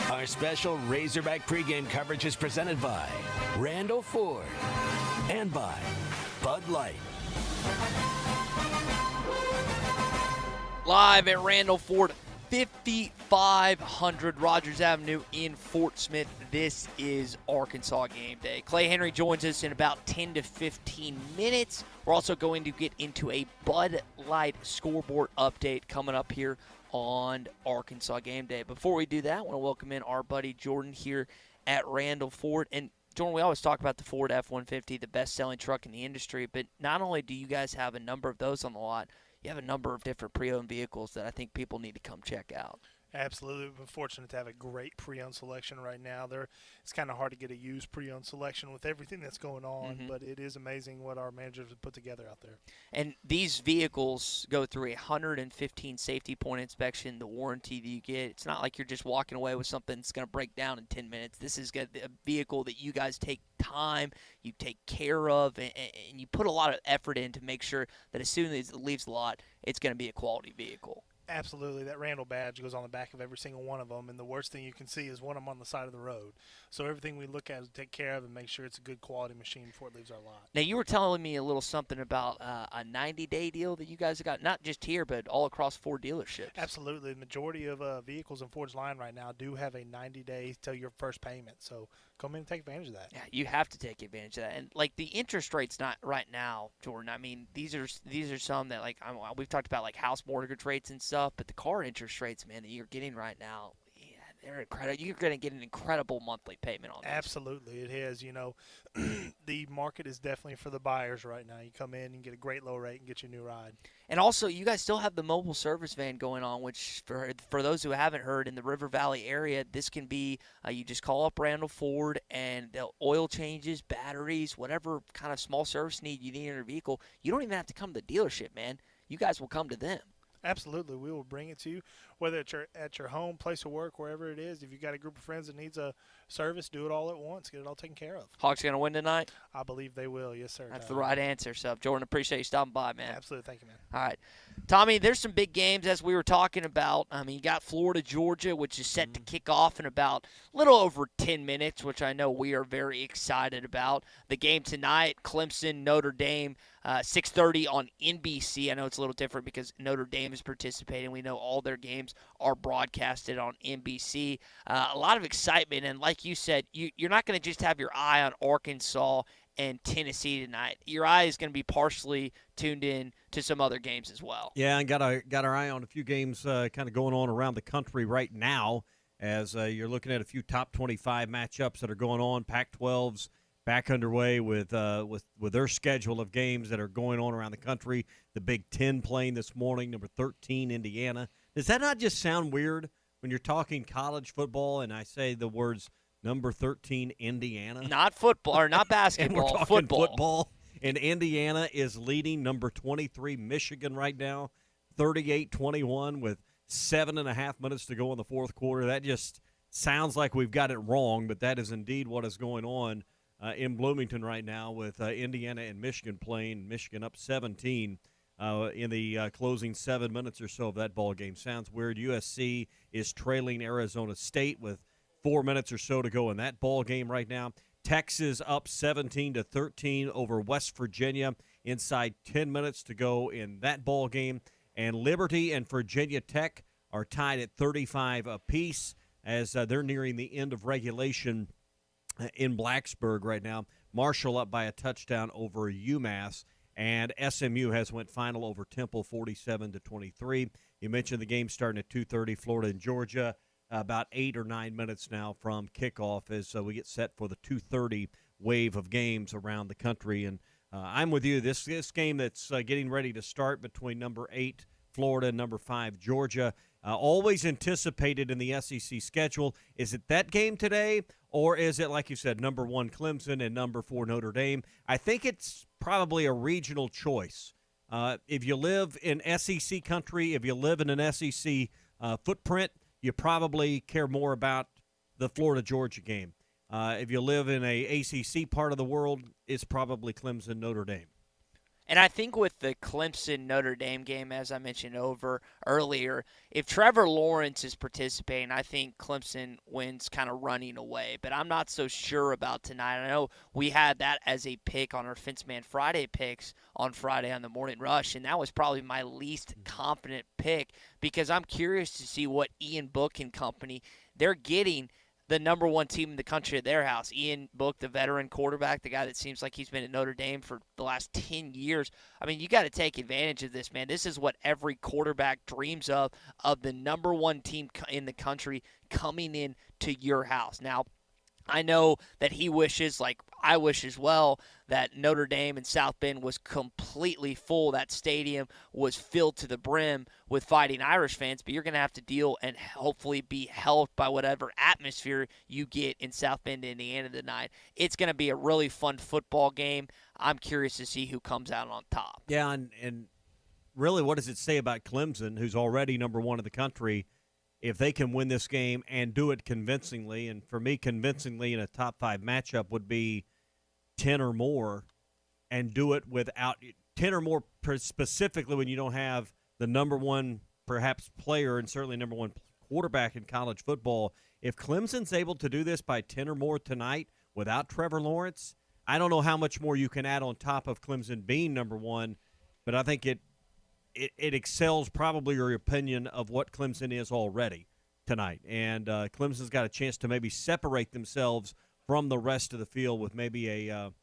Our special Razorback pregame coverage is presented by Randall Ford and by Bud Light. Live at Randall Ford, 5500 Rogers Avenue in Fort Smith. This is Arkansas Game Day. Clay Henry joins us in about 10 to 15 minutes. We're also going to get into a Bud Light scoreboard update coming up here on Arkansas Game Day. Before we do that, I want to welcome in our buddy Jordan here at Randall Ford. And Jordan, we always talk about the Ford F-150, the best-selling truck in the industry, but not only do you guys have a number of those on the lot, you have a number of different pre-owned vehicles that I think people need to come check out. Absolutely. We're fortunate to have a great pre-owned selection right now. It's kind of hard to get a used pre-owned selection with everything that's going on, but it is amazing what our managers have put together out there. And these vehicles go through a 115 safety point inspection, the warranty that you get. It's not like you're just walking away with something that's going to break down in 10 minutes. This is a vehicle that you guys take time, you take care of, and you put a lot of effort in to make sure that as soon as it leaves the lot, it's going to be a quality vehicle. Absolutely. That Randall badge goes on the back of every single one of them, and the worst thing you can see is one of them on the side of the road. So everything we look at is take care of and make sure it's a good quality machine before it leaves our lot. Now, you were telling me a little something about a 90-day deal that you guys have got, not just here, but all across Ford dealerships. Absolutely. The majority of vehicles in Ford's line right now do have a 90-day till your first payment. So come in and take advantage of that. Yeah, you have to take advantage of that. And, like, the interest rate's not right now, Jordan. I mean, these are some that, like, we've talked about, like, house mortgage rates and stuff, but the car interest rates, man, that you're getting right now, yeah, they're incredible. You're going to get an incredible monthly payment on this. Absolutely. It is. You know, the market is definitely for the buyers right now. You come in and get a great low rate and get your new ride. And also, you guys still have the mobile service van going on, which for those who haven't heard, in the River Valley area, this can be you just call up Randall Ford and the oil changes, batteries, whatever kind of small service need you need in your vehicle. You don't even have to come to the dealership, man. You guys will come to them. Absolutely. We will bring it to you, whether it's at your home, place of work, wherever it is. If you've got a group of friends that needs a service, do it all at once. Get it all taken care of. Hawks going to win tonight? I believe they will. Yes, sir. That's the right answer. So, Jordan, appreciate you stopping by, man. Absolutely. Thank you, man. All right. Tommy, there's some big games as we were talking about. I mean, you got Florida, Georgia, which is set to kick off in about a little over 10 minutes, which I know we are very excited about. The game tonight, Clemson, Notre Dame, 6:30 on NBC. I know it's a little different because Notre Dame is participating. We know all their games are broadcasted on NBC. A lot of excitement, and like you said, you're not going to just have your eye on Arkansas and Tennessee tonight. Your eye is going to be partially tuned in to some other games as well. Yeah, and got our eye on a few games kind of going on around the country right now as you're looking at a few top 25 matchups that are going on. Pac-12's back underway with their schedule of games that are going on around the country. The Big Ten playing this morning, number 13, Indiana. Does that not just sound weird when you're talking college football and I say the words number 13, Indiana? Not football, or not basketball, and we're talking football. And Indiana is leading number 23, Michigan, right now, 38-21 with 7.5 minutes to go in the fourth quarter. That just sounds like we've got it wrong, but that is indeed what is going on in Bloomington right now with Indiana and Michigan playing. Michigan up 17 in the closing 7 minutes or so of that ball game. Sounds weird. USC is trailing Arizona State with 4 minutes or so to go in that ball game right now. Texas up 17-13 over West Virginia inside 10 minutes to go in that ball game. And Liberty and Virginia Tech are tied at 35 apiece as they're nearing the end of regulation in Blacksburg right now. Marshall up by a touchdown over UMass. And SMU has went final over Temple 47-23. You mentioned the game starting at 2:30, Florida and Georgia. About 8 or 9 minutes now from kickoff as we get set for the 2:30 wave of games around the country. And I'm with you. This game that's getting ready to start between number 8, Florida, and number 5, Georgia, always anticipated in the SEC schedule. Is it that game today, or is it, like you said, number 1, Clemson, and number 4, Notre Dame? I think it's probably a regional choice. If you live in SEC country, if you live in an SEC footprint, you probably care more about the Florida-Georgia game. If you live in a ACC part of the world, it's probably Clemson-Notre Dame. And I think with the Clemson-Notre Dame game, as I mentioned earlier, if Trevor Lawrence is participating, I think Clemson wins kind of running away. But I'm not so sure about tonight. I know we had that as a pick on our Fenceman Friday picks on Friday on the Morning Rush, and that was probably my least confident pick because I'm curious to see what Ian Book and company, they're getting the number 1 team in the country at their house. Ian Book, the veteran quarterback, the guy that seems like he's been at Notre Dame for the last 10 years. I mean, you got to take advantage of this, man. This is what every quarterback dreams of the number 1 team in the country coming in to your house. Now, I know that he wishes, like I wish as well, that Notre Dame and South Bend was completely full. That stadium was filled to the brim with Fighting Irish fans, but you're going to have to deal and hopefully be helped by whatever atmosphere you get in South Bend, Indiana tonight. It's going to be a really fun football game. I'm curious to see who comes out on top. Yeah, and really what does it say about Clemson, who's already number 1 in the country, if they can win this game and do it convincingly? And for me, convincingly in a top 5 matchup would be 10 or more, and do it without 10 or more specifically when you don't have the number 1 perhaps player and certainly number 1 quarterback in college football. If Clemson's able to do this by 10 or more tonight without Trevor Lawrence, I don't know how much more you can add on top of Clemson being number 1, but I think it excels probably your opinion of what Clemson is already tonight. And Clemson's got a chance to maybe separate themselves from the rest of the field with maybe an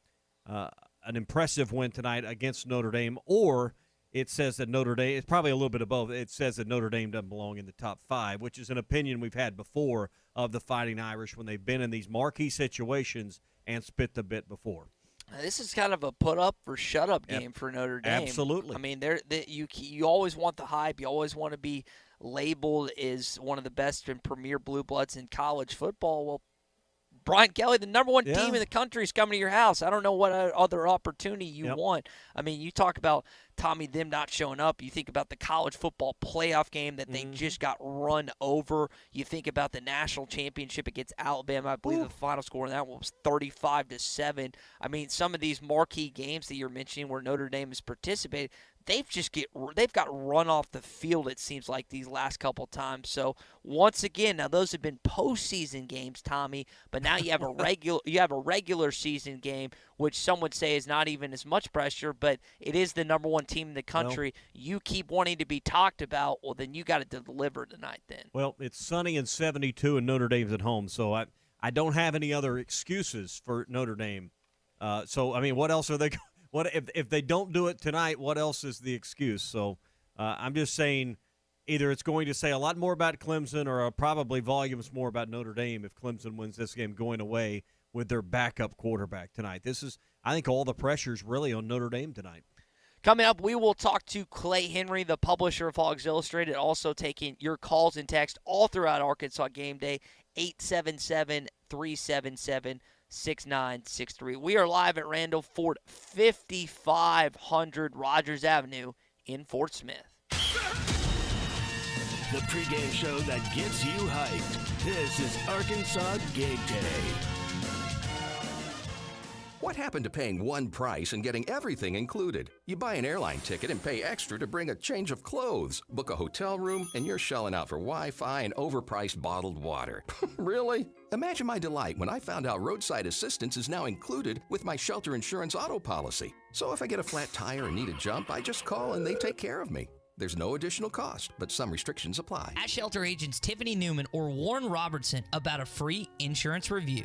impressive win tonight against Notre Dame. Or it says that Notre Dame – it's probably a little bit of both. It says that Notre Dame doesn't belong in the top 5, which is an opinion we've had before of the Fighting Irish when they've been in these marquee situations and spit the bit before. This is kind of a put-up or shut-up game for Notre Dame. Absolutely. I mean, you always want the hype. You always want to be labeled as one of the best and premier blue bloods in college football. Well, Brian Kelly, the number 1 team in the country, is coming to your house. I don't know what other opportunity you want. I mean, you talk about Tommy, them not showing up. You think about the college football playoff game that they just got run over. You think about the national championship against Alabama. I believe the final score in that one was 35-7. I mean, some of these marquee games that you're mentioning where Notre Dame has participated, they've got run off the field, it seems like, these last couple times. So once again, now those have been postseason games, Tommy, but now you have a regular season game, which some would say is not even as much pressure, but it is the number one team in the country. You keep wanting to be talked about, well, then you got to deliver tonight then. Well, it's sunny and 72 and Notre Dame's at home, so I don't have any other excuses for Notre Dame. So, I mean, what else are they – what if they don't do it tonight, what else is the excuse? So I'm just saying either it's going to say a lot more about Clemson or probably volumes more about Notre Dame if Clemson wins this game going away with their backup quarterback tonight. I think all the pressure's really on Notre Dame tonight. Coming up, we will talk to Clay Henry, the publisher of Hogs Illustrated, also taking your calls and text all throughout Arkansas Game Day, 877-377-6963. We are live at Randall Ford, 5500 Rogers Avenue in Fort Smith. The pregame show that gets you hyped. This is Arkansas Game Day. What happened to paying one price and getting everything included? You buy an airline ticket and pay extra to bring a change of clothes, book a hotel room, and you're shelling out for Wi-Fi and overpriced bottled water. Really? Imagine my delight when I found out roadside assistance is now included with my shelter insurance auto policy. So if I get a flat tire and need a jump, I just call and they take care of me. There's no additional cost, but some restrictions apply. Ask shelter agents Tiffany Newman or Warren Robertson about a free insurance review.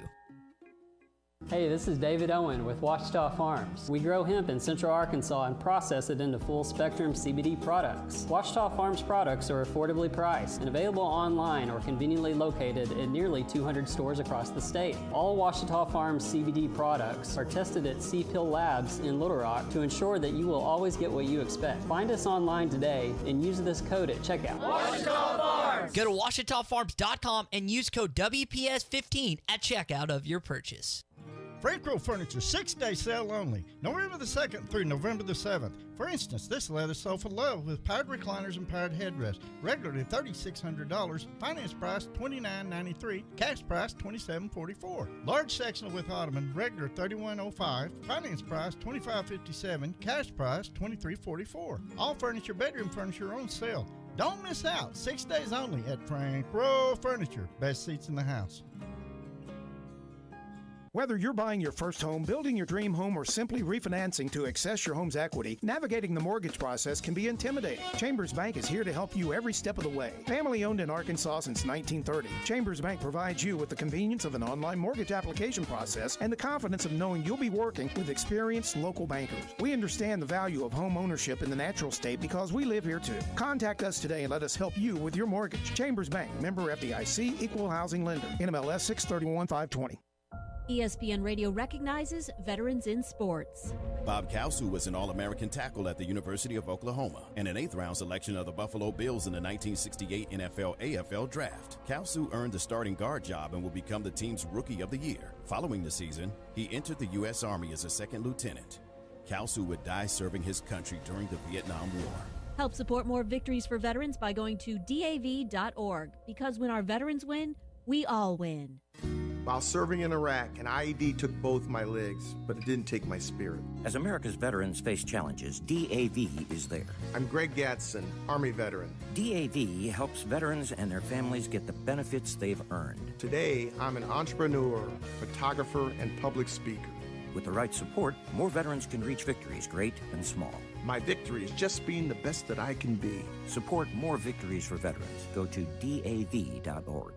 Hey, this is David Owen with Ouachita Farms. We grow hemp in Central Arkansas and process it into full-spectrum CBD products. Ouachita Farms products are affordably priced and available online or conveniently located at nearly 200 stores across the state. All Ouachita Farms CBD products are tested at C-Pill Labs in Little Rock to ensure that you will always get what you expect. Find us online today and use this code at checkout. Ouachita Farms! Go to WouachitaFarms.com and use code WPS15 at checkout of your purchase. Frank Row Furniture 6-day sale only, November the 2nd through November the 7th. For instance, this leather sofa Love with powered recliners and powered headrests, regularly $3,600, finance price $29.93, cash price $27.44. Large sectional with ottoman, regular $31.05, finance price $25.57, cash price $23.44. All furniture, bedroom furniture on sale. Don't miss out. 6 days only at Frank Row Furniture. Best seats in the house. Whether you're buying your first home, building your dream home, or simply refinancing to access your home's equity, navigating the mortgage process can be intimidating. Chambers Bank is here to help you every step of the way. Family owned in Arkansas since 1930, Chambers Bank provides you with the convenience of an online mortgage application process and the confidence of knowing you'll be working with experienced local bankers. We understand the value of home ownership in the natural state because we live here too. Contact us today and let us help you with your mortgage. Chambers Bank, member FDIC, equal housing lender, NMLS 631520. ESPN Radio recognizes veterans in sports. Bob Kalsu was an All-American tackle at the University of Oklahoma and an 8th-round selection of the Buffalo Bills in the 1968 NFL-AFL Draft. Kalsu earned the starting guard job and will become the team's Rookie of the Year. Following the season, he entered the U.S. Army as a second lieutenant. Kalsu would die serving his country during the Vietnam War. Help support more victories for veterans by going to DAV.org, because when our veterans win, we all win. While serving in Iraq, an IED took both my legs, but it didn't take my spirit. As America's veterans face challenges, DAV is there. I'm Greg Gadsden, Army veteran. DAV helps veterans and their families get the benefits they've earned. Today, I'm an entrepreneur, photographer, and public speaker. With the right support, more veterans can reach victories, great and small. My victory is just being the best that I can be. Support more victories for veterans. Go to DAV.org.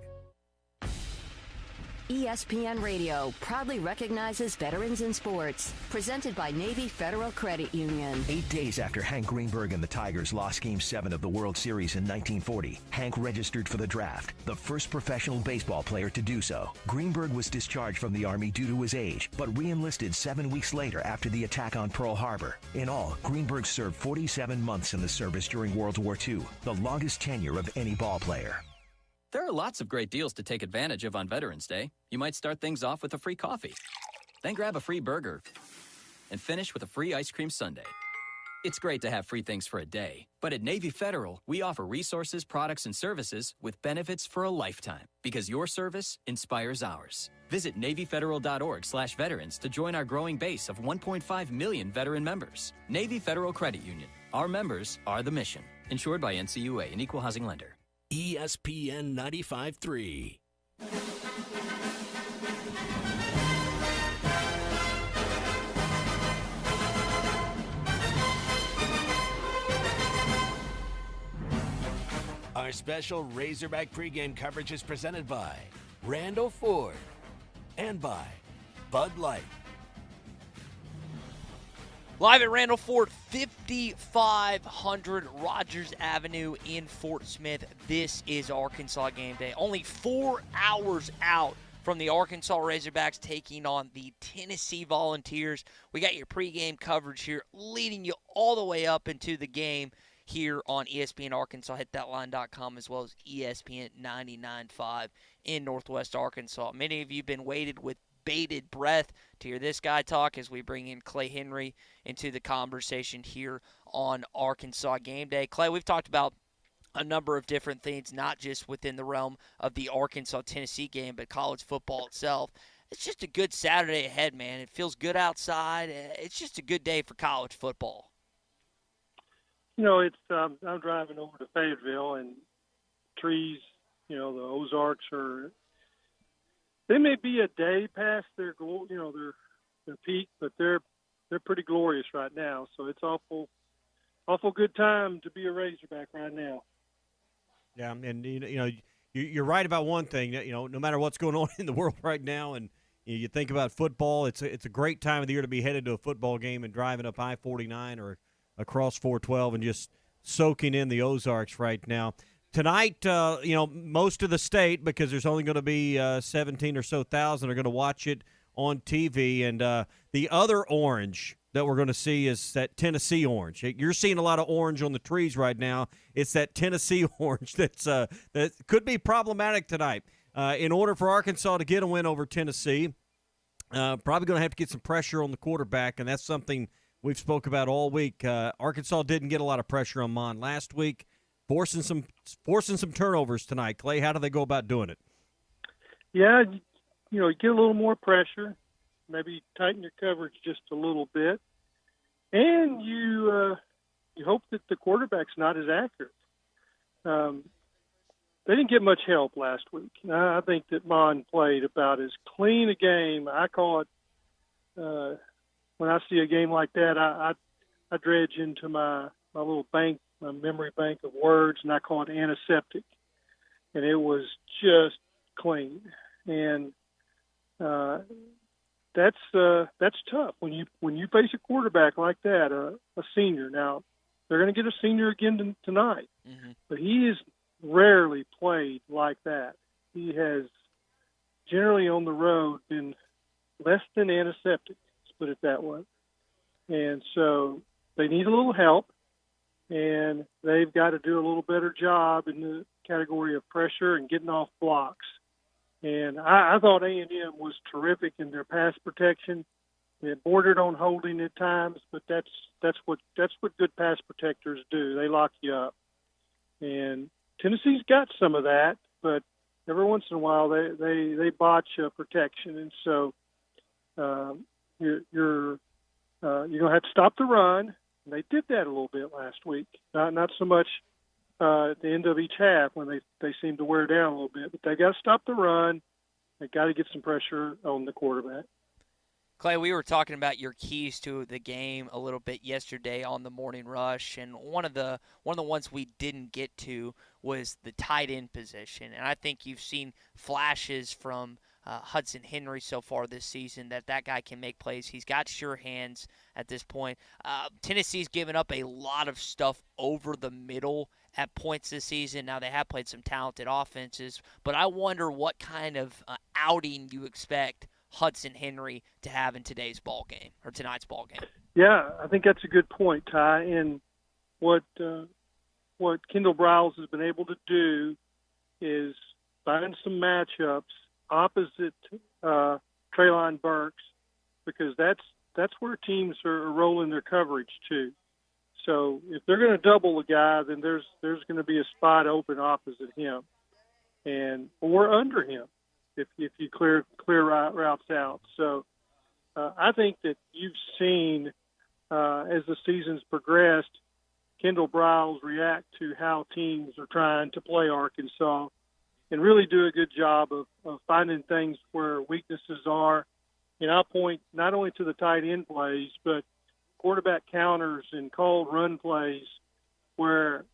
ESPN Radio proudly recognizes veterans in sports. Presented by Navy Federal Credit Union. 8 days after Hank Greenberg and the Tigers lost Game 7 of the World Series in 1940, Hank registered for the draft, the first professional baseball player to do so. Greenberg was discharged from the Army due to his age, but re-enlisted 7 weeks later after the attack on Pearl Harbor. In all, Greenberg served 47 months in the service during World War II, the longest tenure of any ball player. There are lots of great deals to take advantage of on Veterans Day. You might start things off with a free coffee, then grab a free burger, and finish with a free ice cream sundae. It's great to have free things for a day, but at Navy Federal, we offer resources, products, and services with benefits for a lifetime, because your service inspires ours. Visit NavyFederal.org/veterans to join our growing base of 1.5 million veteran members. Navy Federal Credit Union. Our members are the mission. Insured by NCUA, an equal housing lender. ESPN 95.3. Our special Razorback pregame coverage is presented by Randall Ford and by Bud Light. Live at Randall Ford, 5500 Rogers Avenue in Fort Smith. This is Arkansas Game Day. Only 4 hours out from the Arkansas Razorbacks taking on the Tennessee Volunteers. We got your pregame coverage here, leading you all the way up into the game here on ESPN Arkansas, hitthatline.com, as well as ESPN 99.5 in Northwest Arkansas. Many of you have been waited with bated breath to hear this guy talk as we bring in Clay Henry into the conversation here on Arkansas Game Day. Clay, we've talked about a number of different things, not just within the realm of the Arkansas-Tennessee game, but college football itself. It's just a good Saturday ahead, man. It feels good outside. It's just a good day for college football. You know, it's I'm driving over to Fayetteville, and trees, you know, the Ozarks they may be a day past their peak, but they're pretty glorious right now. So it's awful good time to be a Razorback right now. Yeah, and you know you're right about one thing. You know, no matter what's going on in the world right now, and you think about football, it's a great time of the year to be headed to a football game and driving up I-49 or across 412 and just soaking in the Ozarks right now. Tonight, you know, most of the state, because there's only going to be 17 or so thousand, are going to watch it on TV. And the other orange that we're going to see is that Tennessee orange. You're seeing a lot of orange on the trees right now. It's that Tennessee orange that could be problematic tonight. In order for Arkansas to get a win over Tennessee, probably going to have to get some pressure on the quarterback, and that's something we've spoke about all week. Arkansas didn't get a lot of pressure on Mon last week, forcing some turnovers tonight. Clay, how do they go about doing it? Yeah, you know, you get a little more pressure, maybe tighten your coverage just a little bit, and you hope that the quarterback's not as accurate. They didn't get much help last week. I think that Mon played about as clean a game. I call it when I see a game like that, I dredge into my little bank, my memory bank of words, and I call it antiseptic. And it was just clean. And that's tough when you face a quarterback like that, a senior. Now they're going to get a senior again tonight, but he has rarely played like that. He has generally on the road been less than antiseptic. Put it that way. And so they need a little help, and they've got to do a little better job in the category of pressure and getting off blocks. And I thought A&M was terrific in their pass protection. It bordered on holding at times, but that's what good pass protectors do. They lock you up. And Tennessee's got some of that, but every once in a while they botch protection, and so you're going to have to stop the run. And they did that a little bit last week. Not so much at the end of each half when they seemed to wear down a little bit. But they got to stop the run. They got to get some pressure on the quarterback. Clay, we were talking about your keys to the game a little bit yesterday on the Morning Rush, and one of the ones we didn't get to was the tight end position. And I think you've seen flashes from Hudson Henry so far this season that guy can make plays. He's got sure hands at this point. Tennessee's given up a lot of stuff over the middle at points this season. Now, they have played some talented offenses, but I wonder what kind of outing you expect Hudson Henry to have in today's ball game or tonight's ball game. Yeah, I think that's a good point, Ty. And what Kendall Briles has been able to do is find some matchups opposite Treylon Burks, because that's where teams are rolling their coverage too. So if they're going to double the guy, then there's going to be a spot open opposite him, or under him if you clear routes out. So I think that you've seen as the season's progressed, Kendall Briles react to how teams are trying to play Arkansas and really do a good job of finding things where weaknesses are. And I'll point not only to the tight end plays, but quarterback counters and called run plays where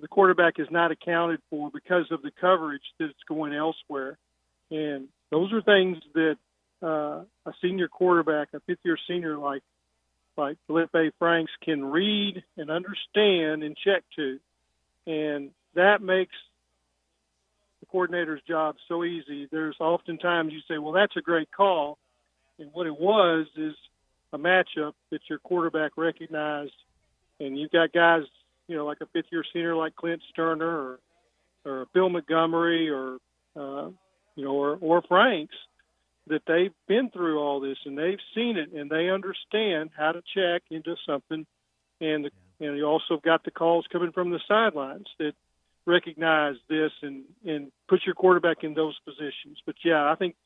the quarterback is not accounted for because of the coverage that's going elsewhere. And those are things that a senior quarterback, a fifth-year senior like Felipe Franks, can read and understand and check to. And that makes the coordinator's job so easy. There's oftentimes you say, well, that's a great call. And what it was is a matchup that your quarterback recognized. And you've got guys, like a fifth-year senior like Clint Sterner or Bill Montgomery or Franks, that they've been through all this and they've seen it and they understand how to check into something. And you also got the calls coming from the sidelines that recognize this and put your quarterback in those positions. But, I think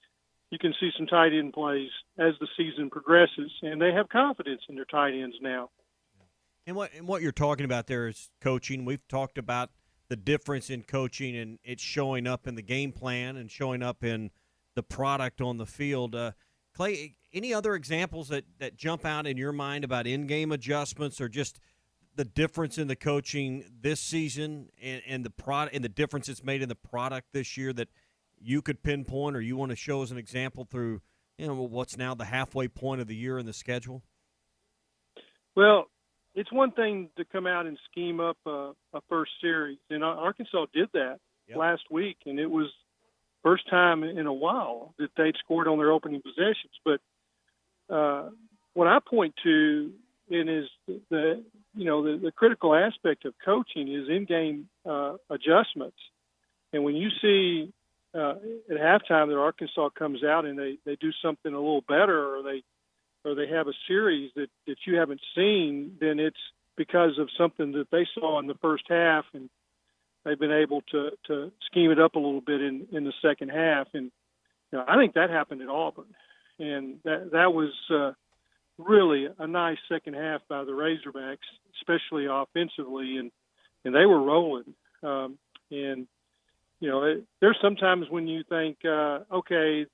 you can see some tight end plays as the season progresses, and they have confidence in their tight ends now. And what you're talking about there is coaching. We've talked about the difference in coaching, and it's showing up in the game plan and showing up in the product on the field. Clay, any other examples that jump out in your mind about in-game adjustments or just the difference in the coaching this season and the product and the difference it's made in the product this year that you could pinpoint or you want to show as an example through what's now the halfway point of the year in the schedule? Well, it's one thing to come out and scheme up a first series, and Arkansas did that last week, and it was first time in a while that they'd scored on their opening possessions. But what I point to is the critical aspect of coaching is in-game adjustments. And when you see at halftime that Arkansas comes out and they do something a little better, or they have a series that you haven't seen, then it's because of something that they saw in the first half, and they've been able to scheme it up a little bit in the second half. And I think that happened at Auburn, and that was really a nice second half by the Razorbacks, especially offensively, and they were rolling. There's sometimes when you think, okay,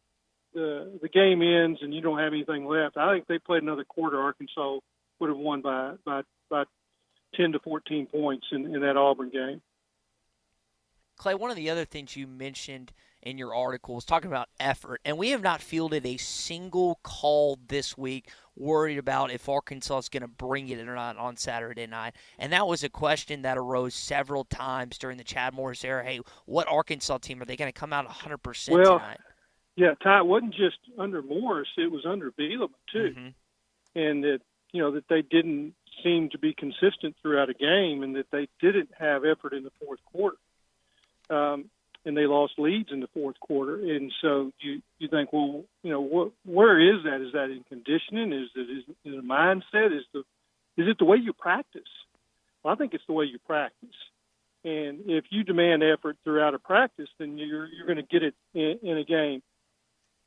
the game ends and you don't have anything left. I think they played another quarter, Arkansas would have won by 10 to 14 points in that Auburn game. Clay, one of the other things you mentioned in your article was talking about effort, and we have not fielded a single call this week worried about if Arkansas is going to bring it or not on Saturday night. And that was a question that arose several times during the Chad Morris era. Hey, what Arkansas team, are they going to come out 100% tonight? Yeah, Ty, it wasn't just under Morris, it was under Bielema too. Mm-hmm. And that they didn't seem to be consistent throughout a game, and that they didn't have effort in the fourth quarter. And they lost leads in the fourth quarter. And so you think, well, where is that? Is that in conditioning? Is it a mindset? Is it the way you practice? Well, I think it's the way you practice. And if you demand effort throughout a practice, then you're going to get it in a game.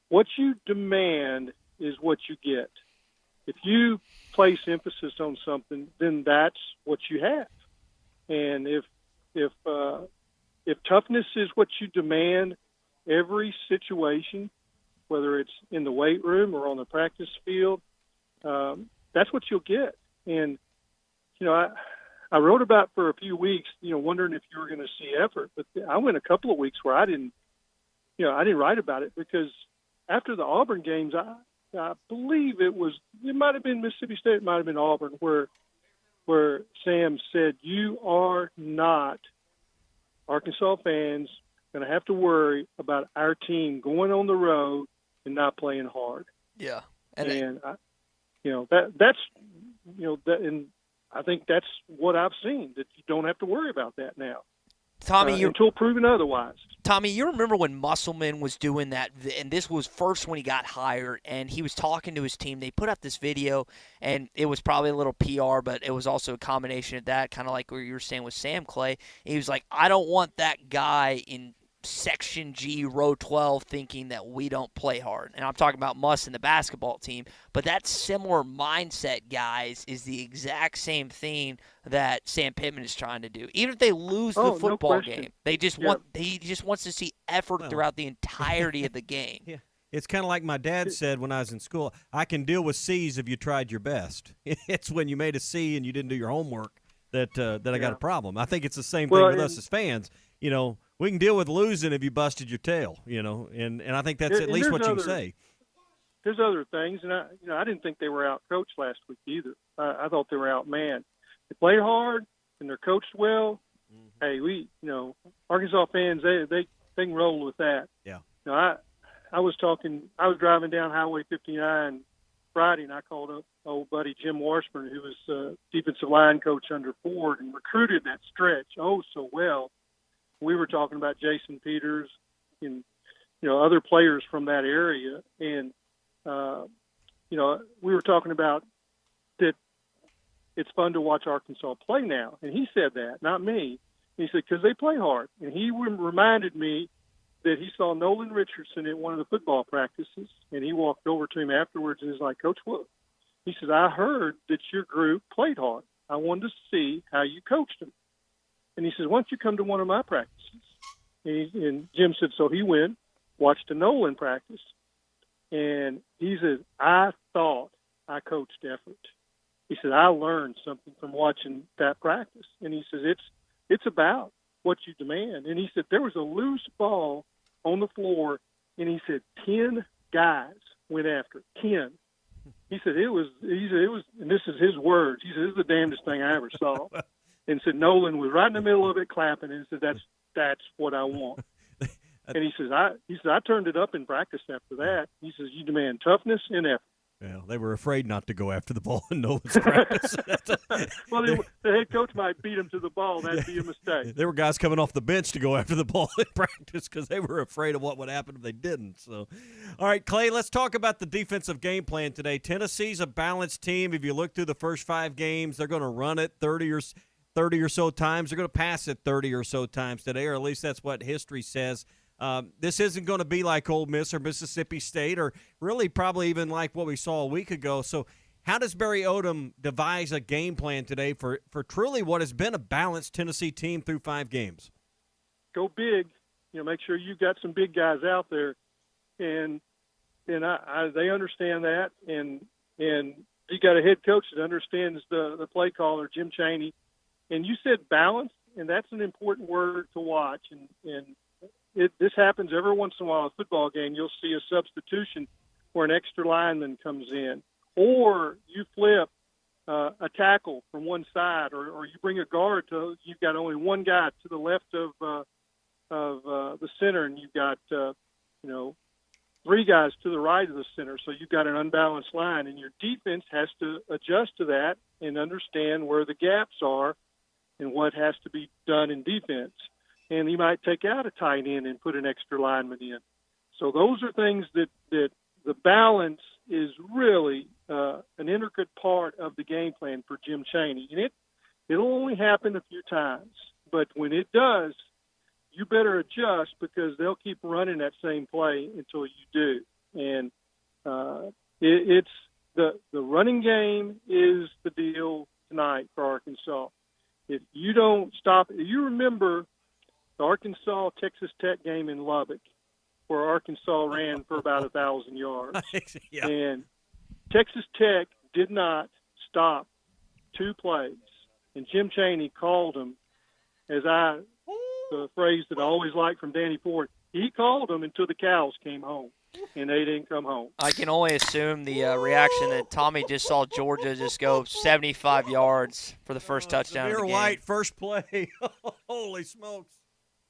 What you demand is what you get. If you place emphasis on something, then that's what you have. And if toughness is what you demand every situation, whether it's in the weight room or on the practice field, that's what you'll get. And, I wrote about for a few weeks, wondering if you were going to see effort, but I went a couple of weeks where I didn't write about it, because after the Auburn games, I believe it might have been Mississippi State, it might have been Auburn, where Sam said, you are not, Arkansas fans, going to have to worry about our team going on the road and not playing hard. Yeah. And I think that's what I've seen, that you don't have to worry about that now. Tommy, until proven otherwise. Tommy, you remember when Musselman was doing that, and this was first when he got hired, and he was talking to his team. They put up this video, and it was probably a little PR, but it was also a combination of that, kind of like what you were saying with Sam Clay. He was like, I don't want that guy in Section G, row 12, thinking that we don't play hard. And I'm talking about Muss and the basketball team. But that similar mindset, guys, is the exact same thing that Sam Pittman is trying to do. Even if they lose the football game, they just he just wants to see effort throughout the entirety of the game. Yeah. It's kind of like my dad said when I was in school, I can deal with C's if you tried your best. It's when you made a C and you didn't do your homework that I got a problem. I think it's the same thing with us as fans. We can deal with losing if you busted your tail, and I think that's at least what you can say. There's other things, and I didn't think they were out-coached last week either. I thought they were outmanned. They play hard, and they're coached well. Hey, Arkansas fans, they can roll with that. Yeah. I was driving down Highway 59 Friday, and I called up old buddy Jim Washburn, who was defensive line coach under Ford, and recruited that stretch so well. We were talking about Jason Peters and, other players from that area. And, we were talking about that it's fun to watch Arkansas play now. And he said that, not me. He said, because they play hard. And he reminded me that he saw Nolan Richardson at one of the football practices. And he walked over to him afterwards and was like, Coach Wood, he said, I heard that your group played hard. I wanted to see how you coached them. And he says, why don't you come to one of my practices? And Jim said, so he went, watched a Nolan practice. And he said, I thought I coached effort. He said, I learned something from watching that practice. And he says, it's about what you demand. And he said, there was a loose ball on the floor, and he said, 10 guys went after it, 10. He said, it was, and this is his words. He said, this is the damnedest thing I ever saw. And said Nolan was right in the middle of it clapping and said, that's what I want. And he says, I turned it up in practice after that. He says, you demand toughness and effort. Well, they were afraid not to go after the ball in Nolan's practice. Well, the head coach might beat him to the ball. That'd be a mistake. There were guys coming off the bench to go after the ball in practice because they were afraid of what would happen if they didn't. So, all right, Clay, let's talk about the defensive game plan today. Tennessee's a balanced team. If you look through the first 5 games, they're going to run it 30 or so times. They're going to pass it 30 or so times today, or at least that's what history says. This isn't going to be like Ole Miss or Mississippi State or really probably even like what we saw a week ago. So how does Barry Odom devise a game plan today for truly what has been a balanced Tennessee team through 5 games? Go big. Make sure you've got some big guys out there. And they understand that. And you got a head coach that understands the play caller, Jim Chaney. And you said balance, and that's an important word to watch. And this happens every once in a while in a football game. You'll see a substitution where an extra lineman comes in, or you flip a tackle from one side, or you bring a guard to. You've got only one guy to the left of the center, and you've got 3 guys to the right of the center. So you've got an unbalanced line, and your defense has to adjust to that and understand where the gaps are and what has to be done in defense. And he might take out a tight end and put an extra lineman in. So those are things that the balance is really an intricate part of the game plan for Jim Chaney. And it'll only happen a few times. But when it does, you better adjust because they'll keep running that same play until you do. And it's the running game is the deal tonight for Arkansas. If you don't stop, you remember the Arkansas-Texas Tech game in Lubbock where Arkansas ran for about 1,000 yards. Yeah. And Texas Tech did not stop 2 plays. And Jim Chaney called them, the phrase that I always liked from Danny Ford, he called them until the cows came home. And they didn't come home. I can only assume the reaction that Tommy just saw Georgia just go 75 yards for the first touchdown of the game. White, first play. Holy smokes.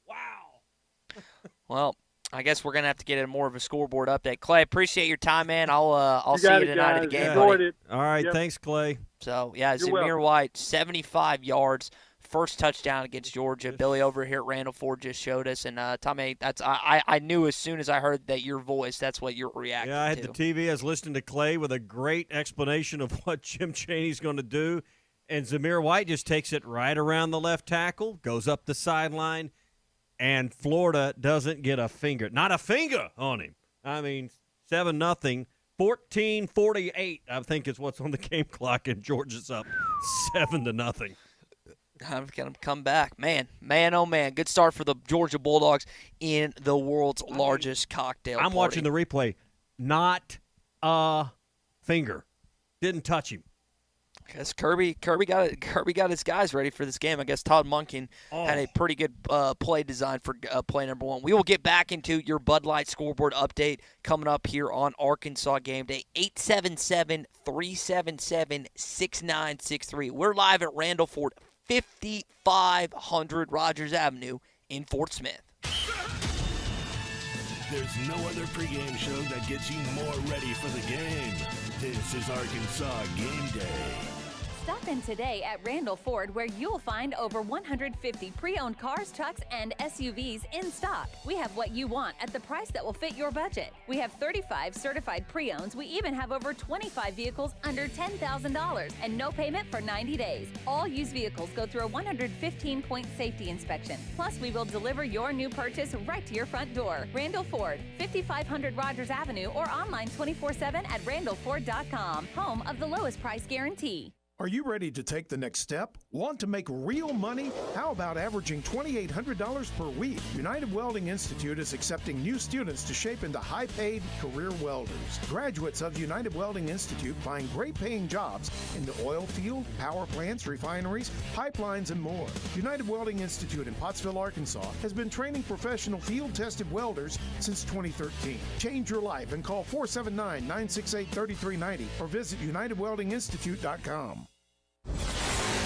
Wow. Well, I guess we're going to have to get more of a scoreboard update. Clay, appreciate your time, man. I'll see you tonight at the game. Enjoyed it. All right, thanks, Clay. So, yeah, You're Zamir welcome. White, 75 yards, first touchdown against Georgia. Billy over here at Randall Ford just showed us. And, Tommy, I knew as soon as I heard that your voice, that's what you're reacting to. Yeah, I had the TV. I was listening to Clay with a great explanation of what Jim Chaney's going to do. And Zamir White just takes it right around the left tackle, goes up the sideline, and Florida doesn't get a finger. Not a finger on him. I mean, 7-0. 14-48, I think, is what's on the game clock, and Georgia's up 7-0. I'm going to come back. Man, oh, man. Good start for the Georgia Bulldogs in the world's largest cocktail party. I'm watching the replay. Not a finger. Didn't touch him. Because Kirby got his guys ready for this game. I guess Todd Monken had a pretty good play design for play number 1. We will get back into your Bud Light scoreboard update coming up here on Arkansas Game Day. 877-377-6963. We're live at Randall Ford, 5500 Rogers Avenue in Fort Smith. There's no other pregame show that gets you more ready for the game. This is Arkansas Game Day. Stop in today at Randall Ford, where you'll find over 150 pre-owned cars, trucks, and SUVs in stock. We have what you want at the price that will fit your budget. We have 35 certified pre-owns. We even have over 25 vehicles under $10,000 and no payment for 90 days. All used vehicles go through a 115-point safety inspection. Plus, we will deliver your new purchase right to your front door. Randall Ford, 5500 Rogers Avenue, or online 24/7 at randallford.com. Home of the lowest price guarantee. Are you ready to take the next step? Want to make real money? How about averaging $2,800 per week? United Welding Institute is accepting new students to shape into high-paid career welders. Graduates of United Welding Institute find great-paying jobs in the oil field, power plants, refineries, pipelines, and more. United Welding Institute in Pottsville, Arkansas has been training professional field-tested welders since 2013. Change your life and call 479-968-3390 or visit UnitedWeldingInstitute.com.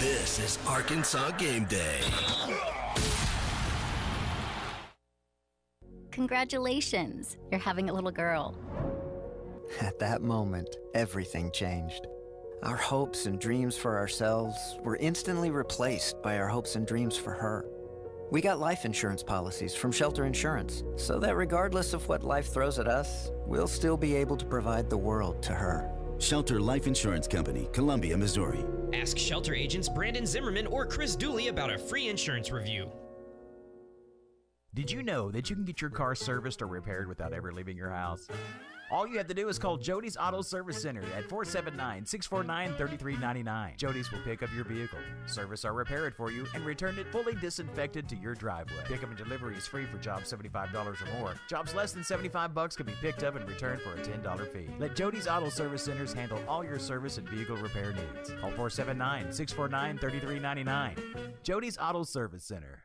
This is Arkansas Game Day. Congratulations, you're having a little girl. At that moment, everything changed. Our hopes and dreams for ourselves were instantly replaced by our hopes and dreams for her. We got life insurance policies from Shelter Insurance, so that regardless of what life throws at us, we'll still be able to provide the world to her. Shelter Life Insurance Company, Columbia, Missouri. Ask Shelter agents Brandon Zimmerman or Chris Dooley about a free insurance review. Did you know that you can get your car serviced or repaired without ever leaving your house? All you have to do is call Jody's Auto Service Center at 479-649-3399. Jody's will pick up your vehicle, service or repair it for you, and return it fully disinfected to your driveway. Pickup and delivery is free for jobs $75 or more. Jobs less than $75 can be picked up and returned for a $10 fee. Let Jody's Auto Service Centers handle all your service and vehicle repair needs. Call 479-649-3399. Jody's Auto Service Center.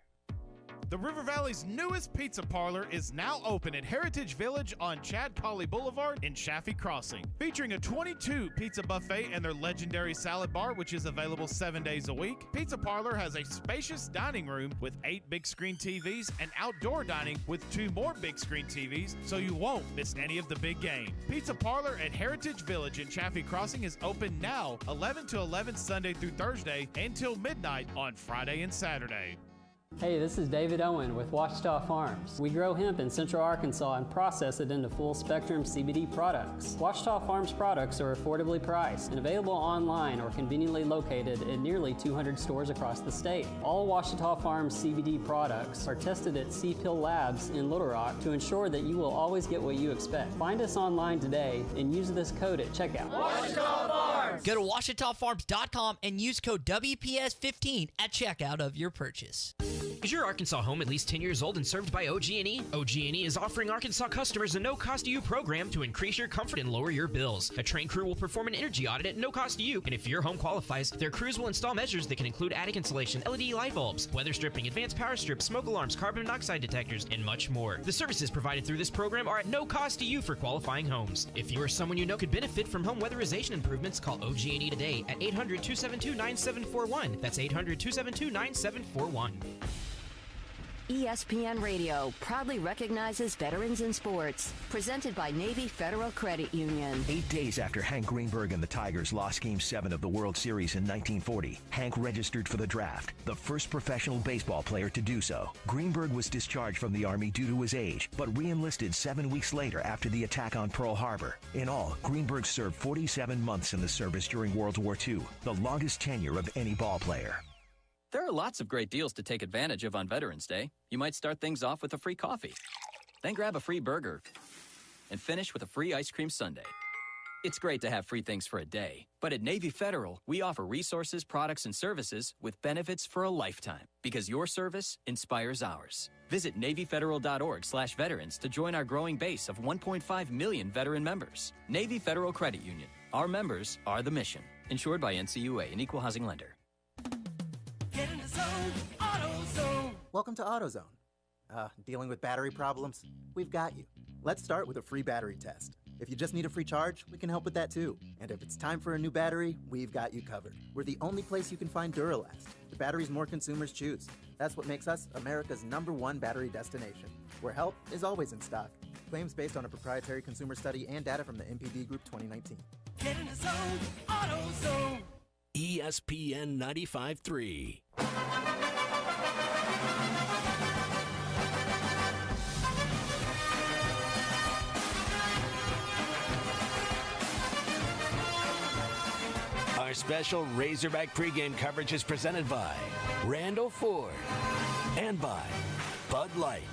The River Valley's newest pizza parlor is now open at Heritage Village on Chad Colley Boulevard in Chaffee Crossing. Featuring a 22-pizza buffet and their legendary salad bar, which is available 7 days a week. Pizza Parlor has a spacious dining room with 8 big screen TVs and outdoor dining with 2 more big screen TVs, so you won't miss any of the big game. Pizza Parlor at Heritage Village in Chaffee Crossing is open now 11 to 11 Sunday through Thursday until midnight on Friday and Saturday. Hey, this is David Owen with Washita Farms. We grow hemp in Central Arkansas and process it into full-spectrum CBD products. Washita Farms products are affordably priced and available online or conveniently located in nearly 200 stores across the state. All Washita Farms CBD products are tested at C-Pill Labs in Little Rock to ensure that you will always get what you expect. Find us online today and use this code at checkout. Washita Farms! Go to WashitaFarms.com and use code WPS15 at checkout of your purchase. Is your Arkansas home at least 10 years old and served by OG&E? OG&E is offering Arkansas customers a no-cost-to-you program to increase your comfort and lower your bills. A trained crew will perform an energy audit at no cost to you, and if your home qualifies, their crews will install measures that can include attic insulation, LED light bulbs, weather stripping, advanced power strips, smoke alarms, carbon monoxide detectors, and much more. The services provided through this program are at no cost to you for qualifying homes. If you or someone you know could benefit from home weatherization improvements, call OG&E today at 800-272-9741. That's 800-272-9741. ESPN Radio proudly recognizes veterans in sports. Presented by Navy Federal Credit Union. 8 days after Hank Greenberg and the Tigers lost Game 7 of the World Series in 1940, Hank registered for the draft, the first professional baseball player to do so. Greenberg was discharged from the Army due to his age, but re-enlisted 7 weeks later after the attack on Pearl Harbor. In all, Greenberg served 47 months in the service during World War II, the longest tenure of any ball player. There are lots of great deals to take advantage of on Veterans Day. You might start things off with a free coffee, then grab a free burger, and finish with a free ice cream sundae. It's great to have free things for a day, but at Navy Federal, we offer resources, products, and services with benefits for a lifetime, because your service inspires ours. Visit NavyFederal.org/veterans to join our growing base of 1.5 million veteran members. Navy Federal Credit Union. Our members are the mission. Insured by NCUA, an equal housing lender. Get in the zone, AutoZone. Welcome to AutoZone. Dealing with battery problems? We've got you. Let's start with a free battery test. If you just need a free charge, we can help with that too. And if it's time for a new battery, we've got you covered. We're the only place you can find Duralast, the batteries more consumers choose. That's what makes us America's #1 battery destination, where help is always in stock. Claims based on a proprietary consumer study and data from the MPD Group 2019. Get in the zone, AutoZone. ESPN 95.3. Our special Razorback pregame coverage is presented by Randall Ford and by Bud Light.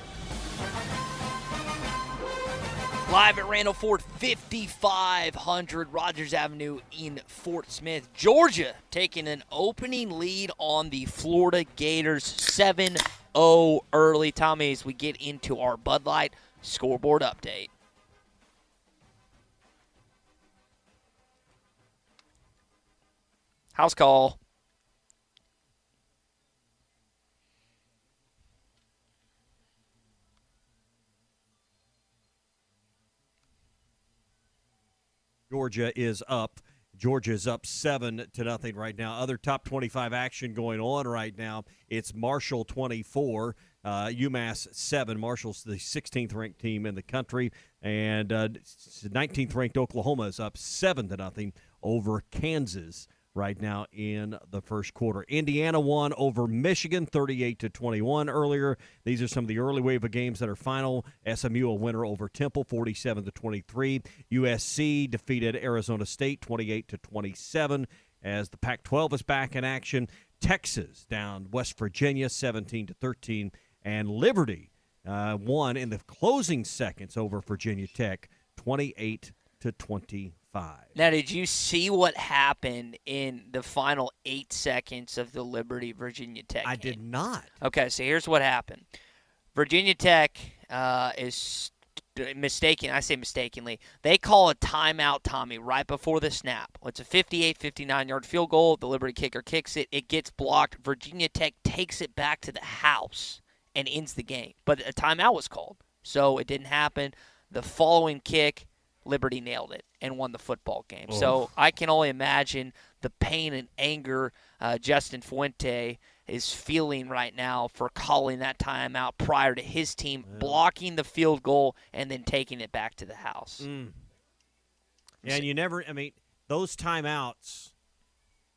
Live at Randall Ford, 5500 Rogers Avenue in Fort Smith, Georgia, taking an opening lead on the Florida Gators, 7-0 early. Tommy, as we get into our Bud Light scoreboard update. House call. Georgia is up. Georgia is up 7-0 right now. Other top 25 action going on right now. It's Marshall 24, UMass 7. Marshall's the 16th ranked team in the country, and 19th ranked Oklahoma is up 7-0 over Kansas right now in the first quarter. Indiana won over Michigan 38-21 earlier. These are some of the early wave of games that are final. SMU a winner over Temple 47-23. USC defeated Arizona State 28-27 as the Pac-12 is back in action. Texas down West Virginia 17-13, and Liberty won in the closing seconds over Virginia Tech 28-25. Now, did you see what happened in the final 8 seconds of the Liberty-Virginia Tech game? I did not. Okay, so here's what happened. Virginia Tech is mistaken. I say mistakenly. They call a timeout, Tommy, right before the snap. It's a 59-yard field goal. The Liberty kicker kicks it. It gets blocked. Virginia Tech takes it back to the house and ends the game. But a timeout was called, so it didn't happen. The following kick, Liberty nailed it and won the football game. Oh. So I can only imagine the pain and anger Justin Fuente is feeling right now for calling that timeout prior to his team blocking the field goal and then taking it back to the house. Yeah, and you never – I mean, those timeouts,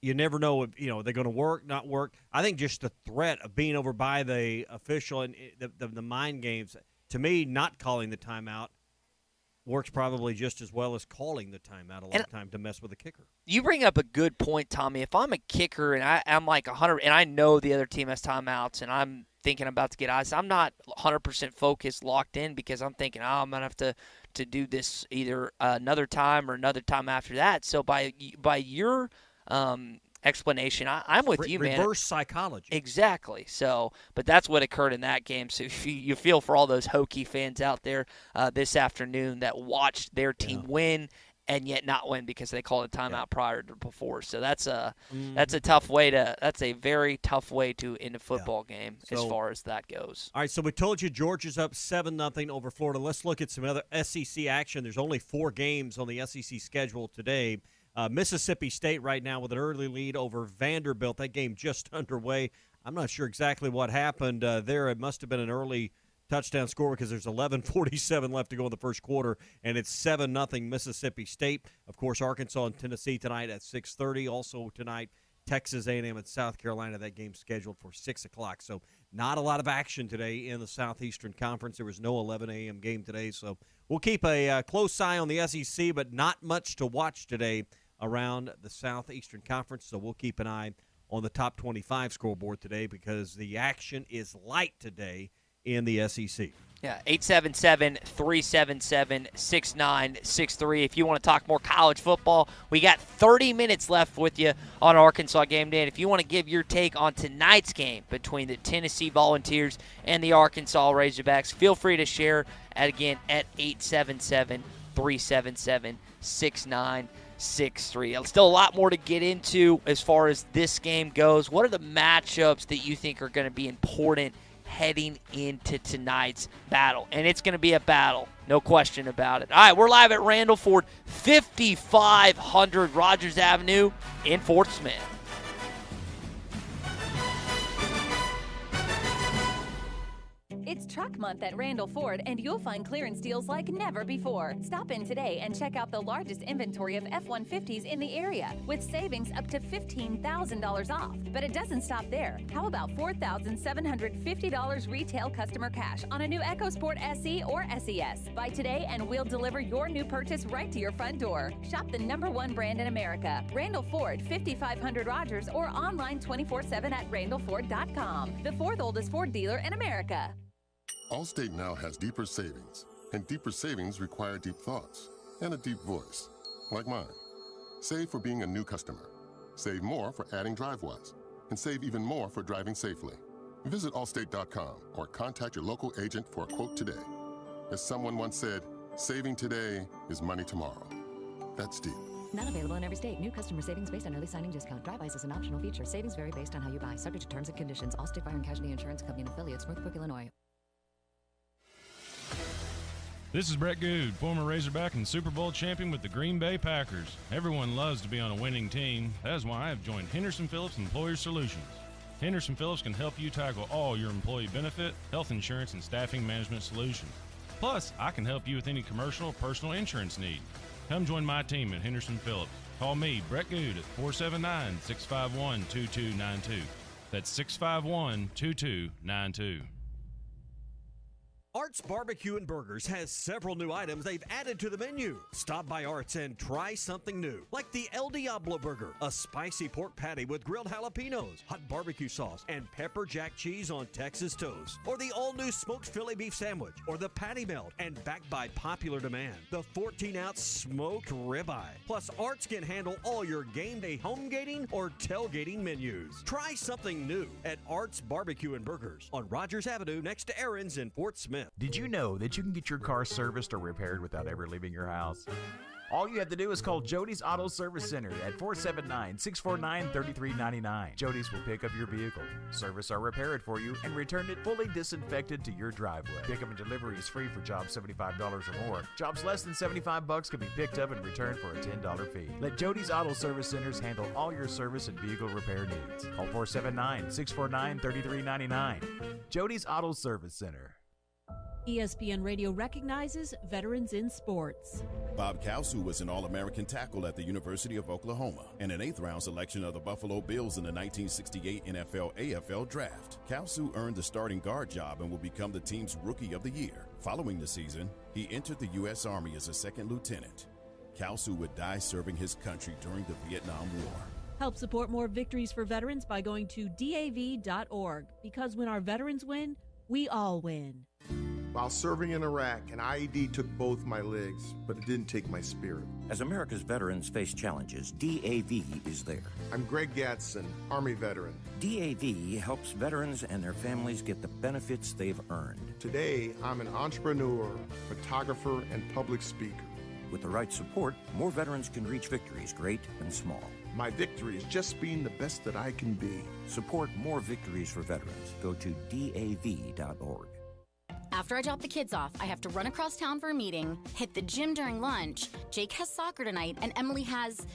you never know if, they're going to work, not work. I think just the threat of being over by the official and the mind games, to me, not calling the timeout works probably just as well as calling the timeout a lot of time to mess with the kicker. You bring up a good point, Tommy. If I'm a kicker and I'm like 100, and I know the other team has timeouts, and I'm thinking I'm about to get eyes, I'm not 100% focused, locked in, because I'm thinking, I'm going to have to do this either another time or another time after that. So by your explanation, I'm with you, man. Reverse psychology. Exactly. So, but that's what occurred in that game. So you feel for all those Hokie fans out there this afternoon that watched their team win and yet not win because they called a timeout prior to before. So that's a tough way to. That's a very tough way to end a football game as far as that goes. All right. So we told you Georgia's up 7-0 over Florida. Let's look at some other SEC action. There's only 4 games on the SEC schedule today. Mississippi State right now with an early lead over Vanderbilt. That game just underway. I'm not sure exactly what happened there. It must have been an early touchdown score because there's 11:47 left to go in the first quarter, and it's 7-0 Mississippi State. Of course, Arkansas and Tennessee tonight at 6:30. Also tonight, Texas A&M and South Carolina. That game's scheduled for 6 o'clock. So not a lot of action today in the Southeastern Conference. There was no 11 a.m. game today, so we'll keep a close eye on the SEC, but not much to watch today around the Southeastern Conference. So we'll keep an eye on the top 25 scoreboard today because the action is light today in the SEC. Yeah, 877-377-6963. If you want to talk more college football, we got 30 minutes left with you on Arkansas Game Day. And if you want to give your take on tonight's game between the Tennessee Volunteers and the Arkansas Razorbacks, feel free to share at 877-377-6963. Still a lot more to get into as far as this game goes. What are the matchups that you think are going to be important heading into tonight's battle? And it's going to be a battle, no question about it. All right, we're live at Randall Ford, 5500 Rogers Avenue in Fort Smith. It's Truck Month at Randall Ford, and you'll find clearance deals like never before. Stop in today and check out the largest inventory of F-150s in the area, with savings up to $15,000 off. But it doesn't stop there. How about $4,750 retail customer cash on a new EcoSport SE or SES? Buy today and we'll deliver your new purchase right to your front door. Shop the #1 brand in America, Randall Ford, 5500 Rogers, or online 24/7 at randallford.com. The fourth oldest Ford dealer in America. Allstate now has deeper savings, and deeper savings require deep thoughts and a deep voice, like mine. Save for being a new customer. Save more for adding DriveWise, and save even more for driving safely. Visit allstate.com or contact your local agent for a quote today. As someone once said, saving today is money tomorrow. That's deep. Not available in every state. New customer savings based on early signing discount. DriveWise is an optional feature. Savings vary based on how you buy. Subject to terms and conditions. Allstate Fire and Casualty Insurance Company and affiliates, Northbrook, Illinois. This is Brett Good, former Razorback and Super Bowl champion with the Green Bay Packers. Everyone loves to be on a winning team. That is why I have joined Henderson Phillips Employer Solutions. Henderson Phillips can help you tackle all your employee benefit, health insurance, and staffing management solutions. Plus, I can help you with any commercial or personal insurance need. Come join my team at Henderson Phillips. Call me, Brett Good, at 479-651-2292. That's 651-2292. Art's Barbecue and Burgers has several new items they've added to the menu. Stop by Art's and try something new, like the El Diablo Burger, a spicy pork patty with grilled jalapenos, hot barbecue sauce, and pepper jack cheese on Texas toast. Or the all-new smoked Philly beef sandwich, or the patty melt, and backed by popular demand, the 14-ounce smoked ribeye. Plus, Art's can handle all your game day home gating or tailgating menus. Try something new at Art's Barbecue and Burgers on Rogers Avenue next to Aaron's in Fort Smith. Did you know that you can get your car serviced or repaired without ever leaving your house? All you have to do is call Jody's Auto Service Center at 479-649-3399. Jody's will pick up your vehicle, service or repair it for you, and return it fully disinfected to your driveway. Pickup and delivery is free for jobs $75 or more. Jobs less than $75 can be picked up and returned for a $10 fee. Let Jody's Auto Service Centers handle all your service and vehicle repair needs. Call 479-649-3399. Jody's Auto Service Center. ESPN Radio recognizes veterans in sports. Bob Kalsu was an All-American tackle at the University of Oklahoma and an 8th-round selection of the Buffalo Bills in the 1968 NFL-AFL Draft. Kalsu earned the starting guard job and will become the team's Rookie of the Year. Following the season, he entered the U.S. Army as a second lieutenant. Kalsu would die serving his country during the Vietnam War. Help support more victories for veterans by going to DAV.org, because when our veterans win, we all win. While serving in Iraq, an IED took both my legs, but it didn't take my spirit. As America's veterans face challenges, DAV is there. I'm Greg Gatson, Army veteran. DAV helps veterans and their families get the benefits they've earned. Today, I'm an entrepreneur, photographer, and public speaker. With the right support, more veterans can reach victories, great and small. My victory is just being the best that I can be. Support more victories for veterans. Go to DAV.org. After I drop the kids off, I have to run across town for a meeting, hit the gym during lunch. Jake has soccer tonight, and Emily has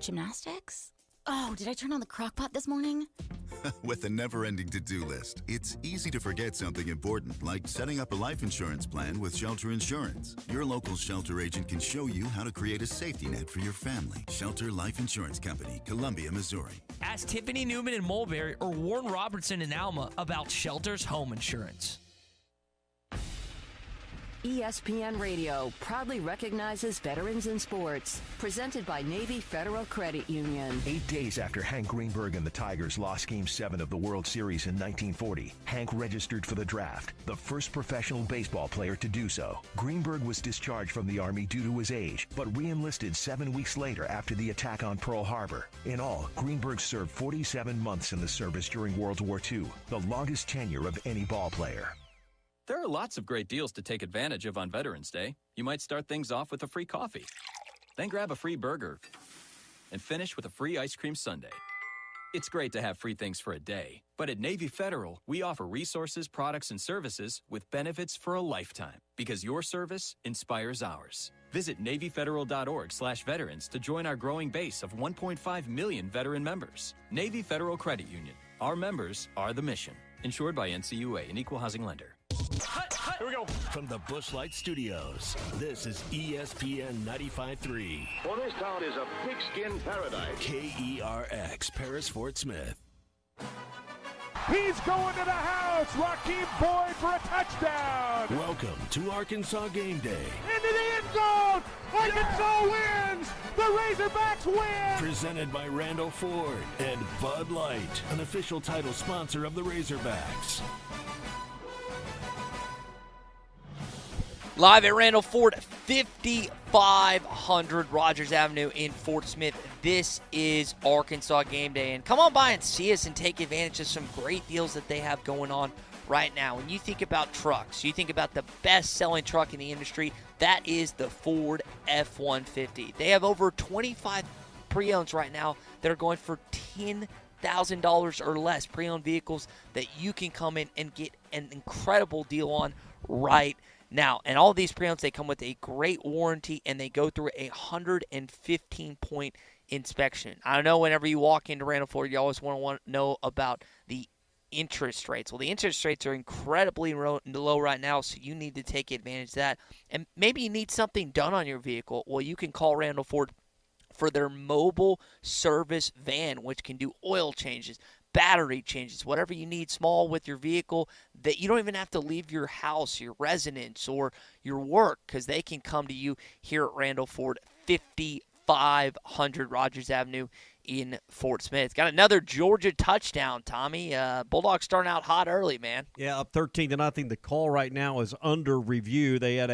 gymnastics? Oh, did I turn on the crock pot this morning? With a never-ending to-do list, it's easy to forget something important, like setting up a life insurance plan with Shelter Insurance. Your local Shelter agent can show you how to create a safety net for your family. Shelter Life Insurance Company, Columbia, Missouri. Ask Tiffany Newman in Mulberry or Warren Robertson in Alma about Shelter's home insurance. ESPN Radio proudly recognizes veterans in sports. Presented by Navy Federal Credit Union. 8 days after Hank Greenberg and the Tigers lost Game 7 of the World Series in 1940, Hank registered for the draft, the first professional baseball player to do so. Greenberg was discharged from the Army due to his age, but re-enlisted 7 weeks later after the attack on Pearl Harbor. In all, Greenberg served 47 months in the service during World War II, the longest tenure of any ball player. There are lots of great deals to take advantage of on Veterans Day. You might start things off with a free coffee, then grab a free burger, and finish with a free ice cream sundae. It's great to have free things for a day, but at Navy Federal, we offer resources, products, and services with benefits for a lifetime, because your service inspires ours. Visit NavyFederal.org/veterans to join our growing base of 1.5 million veteran members. Navy Federal Credit Union. Our members are the mission. Insured by NCUA, an equal housing lender. Here we go. From the Bushlight Studios, this is ESPN 95.3. Well, this town is a pigskin paradise. KERX, Paris, Fort Smith. He's going to the house. Rakeem Boyd for a touchdown. Welcome to Arkansas Game Day. Into the end zone. Arkansas wins. The Razorbacks win. Presented by Randall Ford and Bud Light, an official title sponsor of the Razorbacks. Live at Randall Ford, 5500 Rogers Avenue in Fort Smith. This is Arkansas Game Day. And come on by and see us and take advantage of some great deals that they have going on right now. When you think about trucks, you think about the best-selling truck in the industry, that is the Ford F-150. They have over 25 pre-owns right now that are going for $10,000 or less, pre-owned vehicles that you can come in and get an incredible deal on right now. And all of these pre-owns, they come with a great warranty, and they go through a 115-point inspection. I know whenever you walk into Randall Ford, you always want to know about the interest rates. Well, the interest rates are incredibly low right now, so you need to take advantage of that. And maybe you need something done on your vehicle. Well, you can call Randall Ford for their mobile service van, which can do oil changes, battery changes, whatever you need small with your vehicle, that you don't even have to leave your house, your residence, or your work, because they can come to you here at Randall Ford, 5500 Rogers Avenue in Fort Smith. Got another Georgia touchdown, Tommy. Bulldogs starting out hot early, man. Yeah, up 13-0. The call right now is under review. They had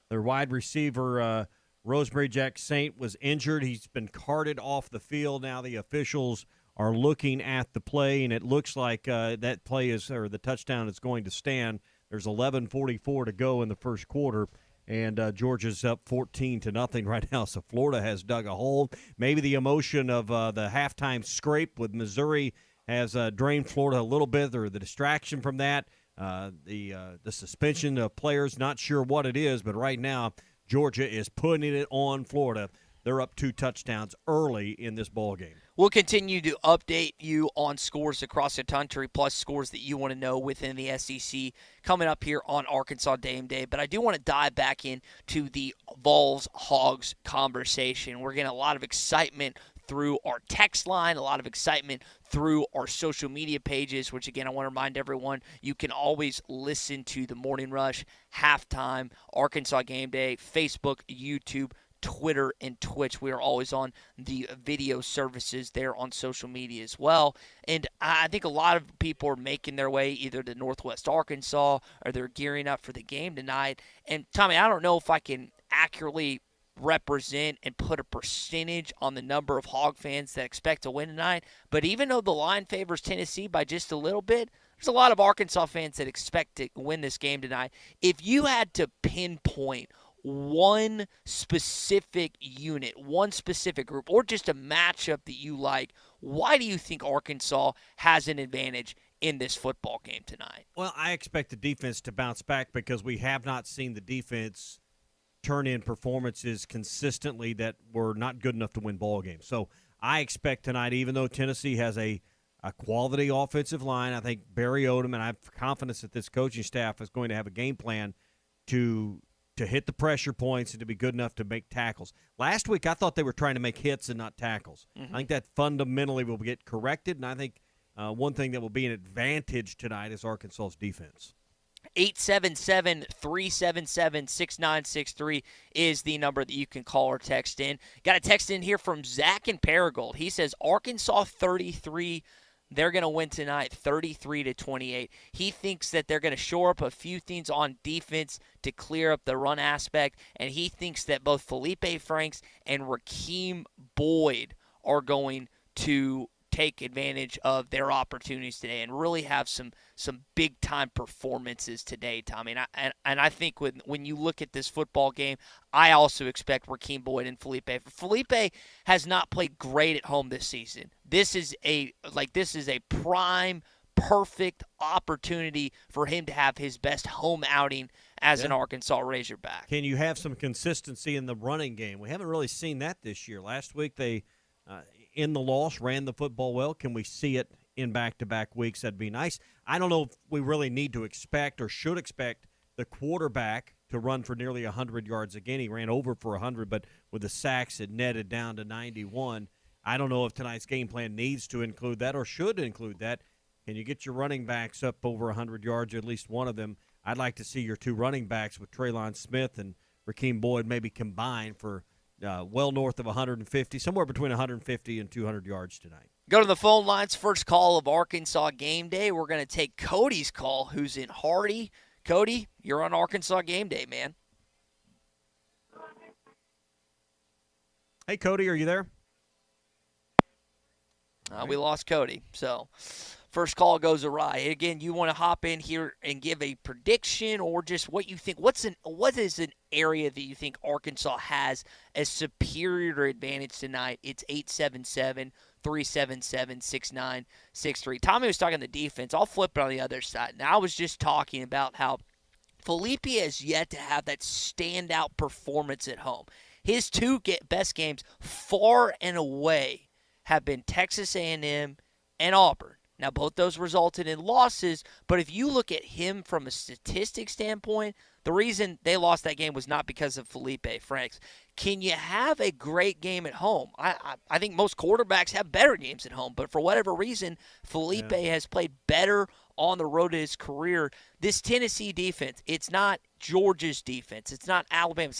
their wide receiver, Rosemary Jack Saint, was injured. He's been carted off the field. Now the officials are looking at the play, and it looks like that play the touchdown is going to stand. There's 11:44 to go in the first quarter, and Georgia's up 14-0 right now. So Florida has dug a hole. Maybe the emotion of the halftime scrape with Missouri has drained Florida a little bit, or the distraction from that. The suspension of players, not sure what it is, but right now Georgia is putting it on Florida. They're up 2 touchdowns early in this ball game. We'll continue to update you on scores across the country, plus scores that you want to know within the SEC coming up here on Arkansas Game Day. But I do want to dive back into the Vols-Hogs conversation. We're getting a lot of excitement through our text line, a lot of excitement through our social media pages, which, again, I want to remind everyone, you can always listen to the Morning Rush, Halftime, Arkansas Game Day, Facebook, YouTube, Twitter, and Twitch. We are always on the video services there on social media as well. And I think a lot of people are making their way either to Northwest Arkansas or they're gearing up for the game tonight. And, Tommy, I don't know if I can accurately represent and put a percentage on the number of Hog fans that expect to win tonight, but even though the line favors Tennessee by just a little bit, there's a lot of Arkansas fans that expect to win this game tonight. If you had to pinpoint one specific unit, one specific group, or just a matchup that you like, why do you think Arkansas has an advantage in this football game tonight? Well, I expect the defense to bounce back because we have not seen the defense turn in performances consistently that were not good enough to win ball games. So I expect tonight, even though Tennessee has a a quality offensive line. I think Barry Odom, and I have confidence that this coaching staff is going to have a game plan to hit the pressure points and to be good enough to make tackles. Last week, I thought they were trying to make hits and not tackles. Mm-hmm. I think that fundamentally will get corrected, and I think one thing that will be an advantage tonight is Arkansas's defense. 877-377-6963 is the number that you can call or text in. Got a text in here from Zach in Paragould. He says Arkansas 33. They're going to win tonight 33-28. He thinks that they're going to shore up a few things on defense to clear up the run aspect, and he thinks that both Felipe Franks and Rakeem Boyd are going to take advantage of their opportunities today and really have some big-time performances today, Tommy. And I think when you look at this football game, I also expect Rakeem Boyd and Felipe. Felipe has not played great at home this season. This is a prime, perfect opportunity for him to have his best home outing as an Arkansas Razorback. Can you have some consistency in the running game? We haven't really seen that this year. Last week they in the loss, ran the football well. Can we see it in back-to-back weeks? That'd be nice. I don't know if we really need to expect or should expect the quarterback to run for nearly 100 yards again. He ran over for 100, but with the sacks, it netted down to 91. I don't know if tonight's game plan needs to include that or should include that. Can you get your running backs up over 100 yards, or at least one of them? I'd like to see your two running backs with Traylon Smith and Rakeem Boyd maybe combined for well north of 150, somewhere between 150 and 200 yards tonight. Go to the phone lines. First call of Arkansas Game Day. We're going to take Cody's call, who's in Hardy. Cody, you're on Arkansas Game Day, man. Hey, Cody, are you there? We lost Cody, so first call goes awry. Again, you want to hop in here and give a prediction or just what you think. What is an area that you think Arkansas has a superior advantage tonight? It's 877-377-6963. Tommy was talking the defense. I'll flip it on the other side. Now, I was just talking about how Felipe has yet to have that standout performance at home. His two best games far and away have been Texas A&M and Auburn. Now, both those resulted in losses, but if you look at him from a statistic standpoint, the reason they lost that game was not because of Felipe Franks. Can you have a great game at home? I think most quarterbacks have better games at home, but for whatever reason, Felipe has played better on the road to his career. This Tennessee defense, it's not Georgia's defense. It's not Alabama.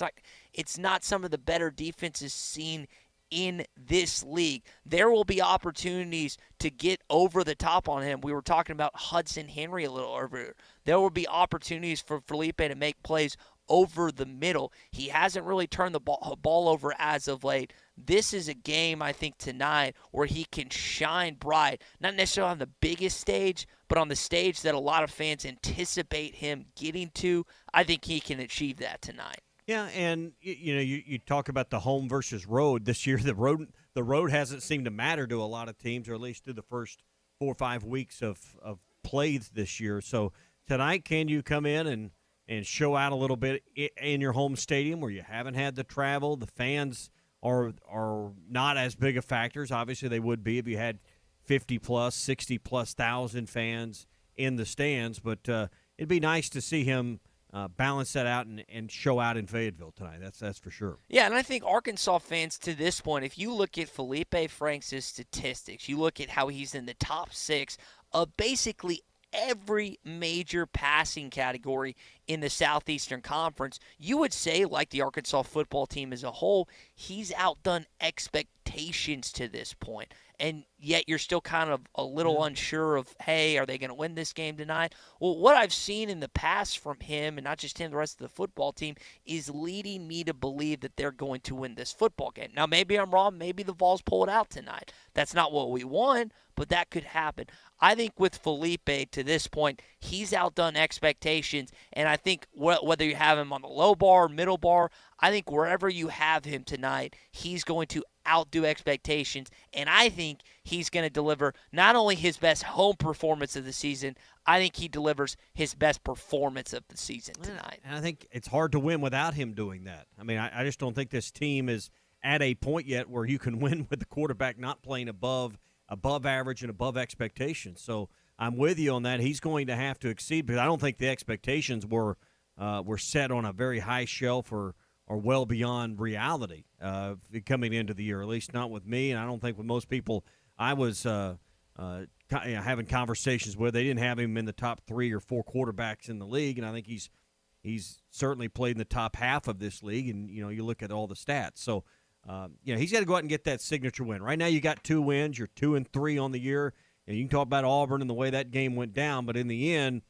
It's not some of the better defenses seen in this league. There will be opportunities to get over the top on him. We were talking about Hudson Henry a little earlier. There will be opportunities for Felipe to make plays over the middle. He hasn't really turned the ball over as of late. This is a game, I think, tonight where he can shine bright, not necessarily on the biggest stage, but on the stage that a lot of fans anticipate him getting to. I think he can achieve that tonight. Yeah, and you talk about the home versus road. This year, the road hasn't seemed to matter to a lot of teams, or at least through the first 4 or 5 weeks of plays this year. So tonight, can you come in and show out a little bit in your home stadium where you haven't had the travel? The fans are not as big of factors. Obviously, they would be if you had 50-plus, 60-plus thousand fans in the stands. But it'd be nice to see him balance that out and show out in Fayetteville tonight. That's for sure. Yeah, and I think Arkansas fans to this point, if you look at Felipe Franks' statistics, you look at how he's in the top 6 of basically every major passing category in the Southeastern Conference, you would say, like the Arkansas football team as a whole, he's outdone expectations to this point. And yet you're still kind of a little unsure of, hey, are they going to win this game tonight? Well, what I've seen in the past from him, and not just him, the rest of the football team, is leading me to believe that they're going to win this football game. Now, maybe I'm wrong. Maybe the Vols pull it out tonight. That's not what we want, but that could happen. I think with Felipe, to this point, he's outdone expectations, and I think whether you have him on the low bar, middle bar, I think wherever you have him tonight, he's going to outdo expectations, and I think he's going to deliver not only his best home performance of the season, I think he delivers his best performance of the season tonight. And I think it's hard to win without him doing that. I mean, I just don't think this team is at a point yet where you can win with the quarterback not playing above above average and above expectations. So I'm with you on that. He's going to have to exceed, because I don't think the expectations were set on a very high shelf or well beyond reality coming into the year, at least not with me, and I don't think with most people I was having conversations with. They didn't have him in the top 3 or 4 quarterbacks in the league, and I think he's certainly played in the top half of this league, and you look at all the stats. So he's got to go out and get that signature win. Right now you got 2 wins. You're 2-3 on the year. And you can talk about Auburn and the way that game went down, but in the end,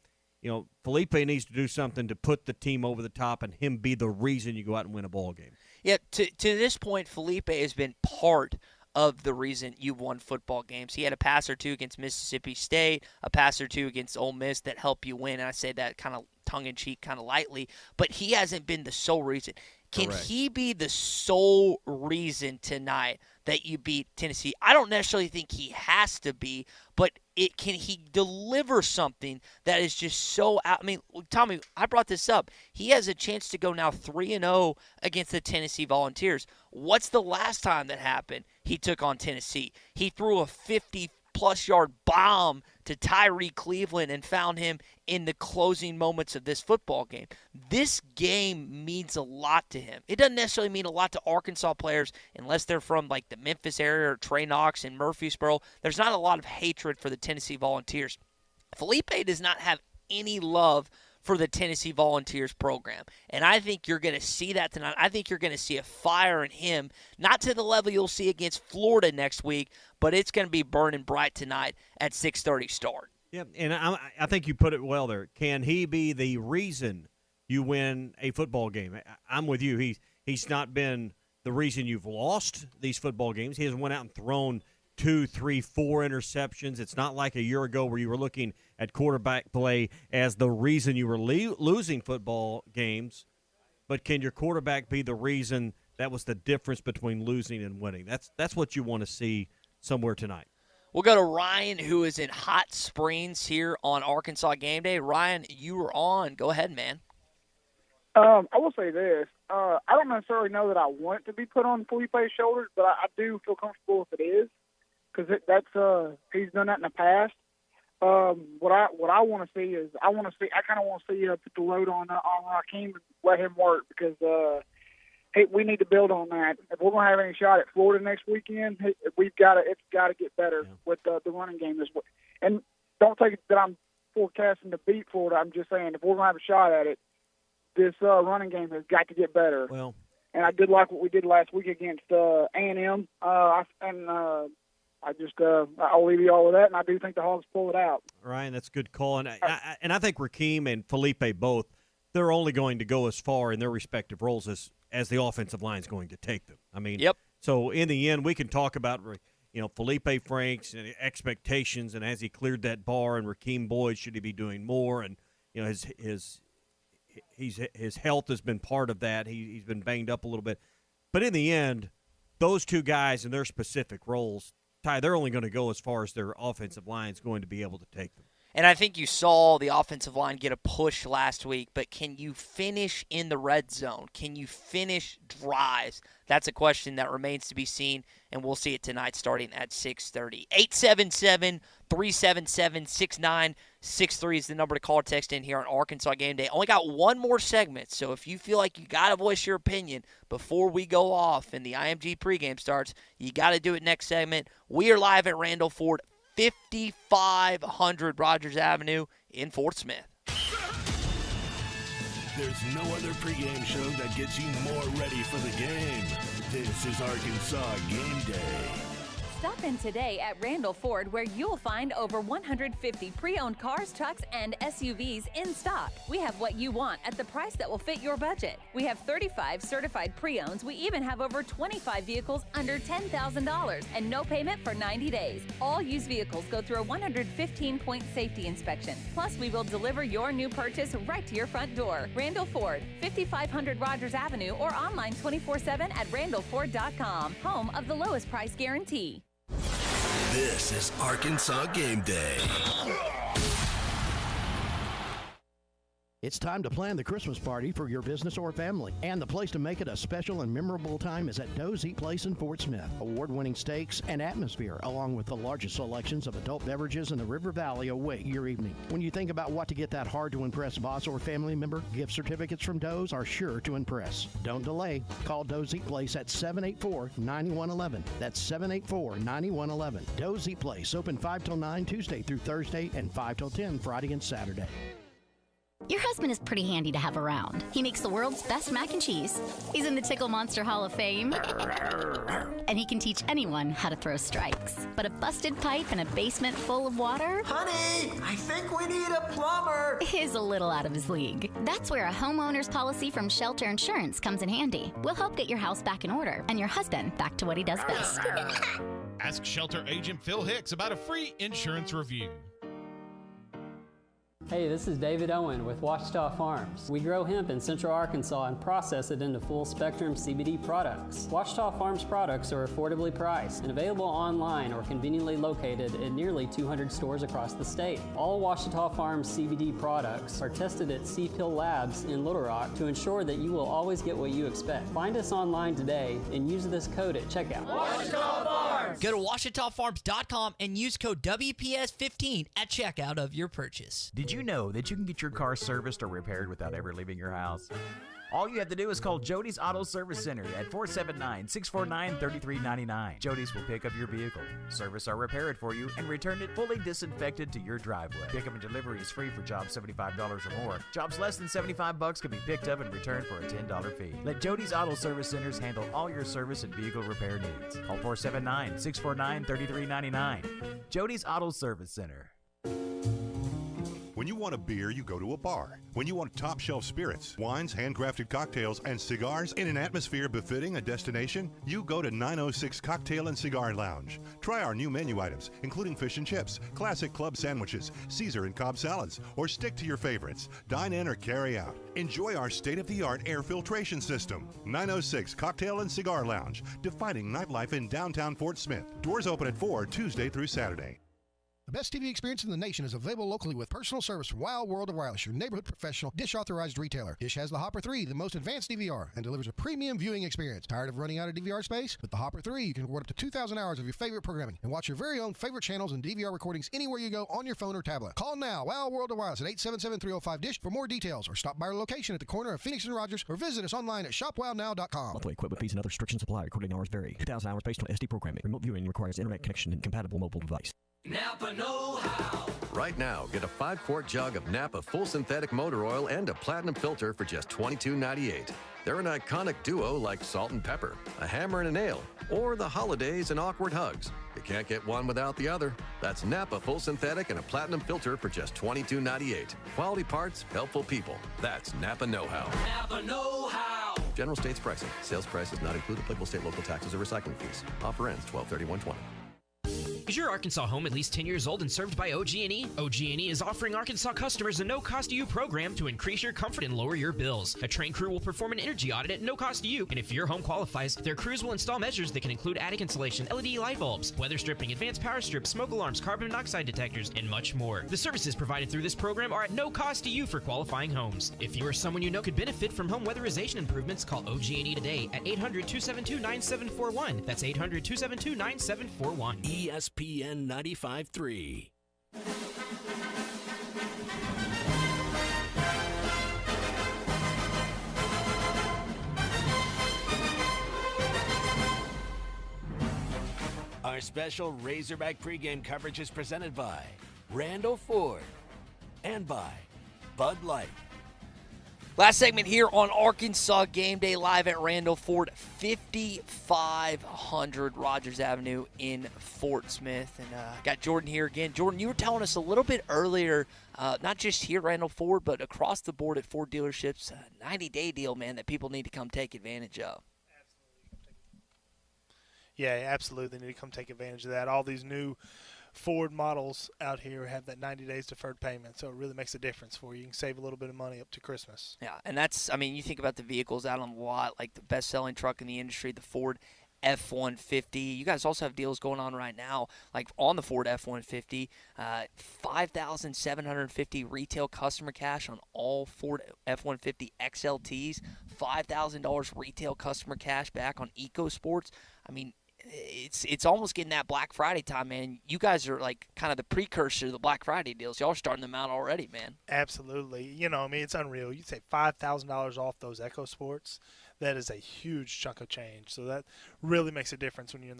Felipe needs to do something to put the team over the top and him be the reason you go out and win a ball game. Yeah, to this point, Felipe has been part of the reason you won football games. He had a pass or 2 against Mississippi State, a pass or 2 against Ole Miss that helped you win. And I say that kind of tongue-in-cheek, kind of lightly, but he hasn't been the sole reason. Can he be the sole reason tonight that you beat Tennessee? I don't necessarily think he has to be, but can he deliver something that is just so out? I mean, Tommy, I brought this up. He has a chance to go now 3-0 against the Tennessee Volunteers. What's the last time that happened? He took on Tennessee. He threw a 50-plus yard bomb to Tyree Cleveland and found him in the closing moments of this football game. This game means a lot to him. It doesn't necessarily mean a lot to Arkansas players unless they're from like the Memphis area or Trey Knox and Murfreesboro. There's not a lot of hatred for the Tennessee Volunteers. Felipe does not have any love for the Tennessee Volunteers program. And I think you're going to see that tonight. I think you're going to see a fire in him, not to the level you'll see against Florida next week, but it's going to be burning bright tonight at 6:30 start. Yeah, and I think you put it well there. Can he be the reason you win a football game? I'm with you. He's not been the reason you've lost these football games. He hasn't went out and thrown 2, 3, 4 interceptions. It's not like a year ago where you were looking at quarterback play as the reason you were losing football games. But can your quarterback be the reason that was the difference between losing and winning? That's what you want to see somewhere tonight. We'll go to Ryan, who is in Hot Springs here on Arkansas Game Day. Ryan, you are on. Go ahead, man. I will say this. I don't necessarily know that I want it to be put on Felipe's shoulders, but I do feel comfortable if it is, because he's done that in the past. What I want to see is I kind of want to see put the load on Raheem and let him work, because we need to build on that. If we're going to have any shot at Florida next weekend, it's got to get better with the running game this week. And don't take it that I'm forecasting to beat Florida. I'm just saying if we're going to have a shot at it, this running game has got to get better. Well, and I did like what we did last week against A&M, I'll leave you all with that, and I do think the Hogs pull it out. Ryan, that's a good call. And I think Raheem and Felipe both, they're only going to go as far in their respective roles as the offensive line is going to take them. I mean, So in the end, we can talk about Felipe Franks and expectations, and has he cleared that bar, and Raheem Boyd, should he be doing more, and his health has been part of that. He's been banged up a little bit, but in the end, those two guys in their specific roles, Ty, they're only going to go as far as their offensive line is going to be able to take them. And I think you saw the offensive line get a push last week, but can you finish in the red zone? Can you finish drives? That's a question that remains to be seen, and we'll see it tonight starting at 6:30. 877-377-6963 is the number to call or text in here on Arkansas Game Day. Only got one more segment, so if you feel like you got to voice your opinion before we go off and the IMG pregame starts, you got to do it next segment. We are live at Randall Ford, 5500 Rogers Avenue in Fort Smith. There's no other pregame show that gets you more ready for the game. This is Arkansas Game Day. Stop in today at Randall Ford, where you'll find over 150 pre-owned cars, trucks, and SUVs in stock. We have what you want at the price that will fit your budget. We have 35 certified pre-owns. We even have over 25 vehicles under $10,000 and no payment for 90 days. All used vehicles go through a 115-point safety inspection. Plus, we will deliver your new purchase right to your front door. Randall Ford, 5500 Rogers Avenue, or online 24/7 at randallford.com. Home of the lowest price guarantee. This is Arkansas Game Day. It's time to plan the Christmas party for your business or family. And the place to make it a special and memorable time is at Doe's Eat Place in Fort Smith. Award-winning steaks and atmosphere, along with the largest selections of adult beverages in the River Valley, await your evening. When you think about what to get that hard-to-impress boss or family member, gift certificates from Doe's are sure to impress. Don't delay. Call Doe's Eat Place at 784-9111. That's 784-9111. Doe's Eat Place, open 5 till 9 Tuesday through Thursday and 5 till 10 Friday and Saturday. Your husband is pretty handy to have around. He makes the world's best mac and cheese. He's in the Tickle Monster Hall of Fame. And he can teach anyone how to throw strikes. But a busted pipe in a basement full of water? Honey, I think we need a plumber. Is a little out of his league. That's where a homeowner's policy from Shelter Insurance comes in handy. We'll help get your house back in order and your husband back to what he does best. Ask Shelter Agent Phil Hicks about a free insurance review. Hey, this is David Owen with Ouachita Farms. We grow hemp in Central Arkansas and process it into full-spectrum CBD products. Ouachita Farms products are affordably priced and available online or conveniently located at nearly 200 stores across the state. All Ouachita Farms CBD products are tested at C-Pill Labs in Little Rock to ensure that you will always get what you expect. Find us online today and use this code at checkout. Ouachita Farms! Go to WouachitaFarms.com and use code WPS15 at checkout of your purchase. Did you know that you can get your car serviced or repaired without ever leaving your house? All you have to do is call Jody's Auto Service Center at 479-649-3399. Jody's will pick up your vehicle, service or repair it for you, and return it fully disinfected to your driveway. Pickup and delivery is free for jobs $75 or more. Jobs less than $75 can be picked up and returned for a $10 fee. Let Jody's Auto Service Centers handle all your service and vehicle repair needs. Call 479-649-3399. Jody's Auto Service Center. When you want a beer, you go to a bar. When you want top shelf spirits, wines, handcrafted cocktails, and cigars in an atmosphere befitting a destination, you go to 906 Cocktail and Cigar Lounge. Try our new menu items, including fish and chips, classic club sandwiches, Caesar and Cobb salads, or stick to your favorites. Dine in or carry out. Enjoy our state-of-the-art air filtration system. 906 Cocktail and Cigar Lounge, defining nightlife in downtown Fort Smith. Doors open at 4 Tuesday through Saturday. The best TV experience in the nation is available locally with personal service from Wild World of Wireless, your neighborhood professional Dish-authorized retailer. Dish has the Hopper 3, the most advanced DVR, and delivers a premium viewing experience. Tired of running out of DVR space? With the Hopper 3, you can record up to 2,000 hours of your favorite programming and watch your very own favorite channels and DVR recordings anywhere you go on your phone or tablet. Call now, Wild World of Wireless at 877-305-DISH for more details, or stop by our location at the corner of Phoenix and Rogers, or visit us online at shopwildnow.com. Monthly equipment fees and other restrictions apply. Recording hours vary. 2,000 hours based on SD programming. Remote viewing requires internet connection and compatible mobile device. Napa know-how. Right now, get a 5-quart jug of Napa full synthetic motor oil and a platinum filter for just $22.98. They're an iconic duo like salt and pepper, a hammer and a nail, or the holidays and awkward hugs. You can't get one without the other. That's Napa full synthetic and a platinum filter for just $22.98. Quality parts, helpful people. That's Napa know-how. Napa know-how. General States pricing. Sales prices not include applicable state, local taxes, or recycling fees. Offer ends 12/31/20. Is your Arkansas home at least 10 years old and served by OG&E? OG&E is offering Arkansas customers a no-cost-to-you program to increase your comfort and lower your bills. A trained crew will perform an energy audit at no cost to you, and if your home qualifies, their crews will install measures that can include attic insulation, LED light bulbs, weather stripping, advanced power strips, smoke alarms, carbon monoxide detectors, and much more. The services provided through this program are at no cost to you for qualifying homes. If you or someone you know could benefit from home weatherization improvements, call OG&E today at 800-272-9741. That's 800-272-9741. ESPN 95.3. Our special Razorback pregame coverage is presented by Randall Ford and by Bud Light. Last segment here on Arkansas Game Day, live at Randall Ford, 5500 Rogers Avenue in Fort Smith. And got Jordan here again. Jordan, you were telling us a little bit earlier, not just here at Randall Ford, but across the board at Ford dealerships, a 90-day deal, man, that people need to come take advantage of. Yeah, absolutely. They need to come take advantage of that. All these new Ford models out here have that 90 days deferred payment, so it really makes a difference for you. You can save a little bit of money up to Christmas. Yeah, and that's, I mean, you think about the vehicles out on the lot, like the best-selling truck in the industry, the Ford F-150. You guys also have deals going on right now, like on the Ford F-150, $5,750 retail customer cash on all Ford F-150 XLTs, $5,000 retail customer cash back on EcoSports. I mean, it's almost getting that Black Friday time, man. You guys are like kind of the precursor to the Black Friday deals. Y'all are starting them out already, man. Absolutely. You know, I mean, it's unreal. You say $5,000 off those EcoSports. That is a huge chunk of change. So that really makes a difference when you're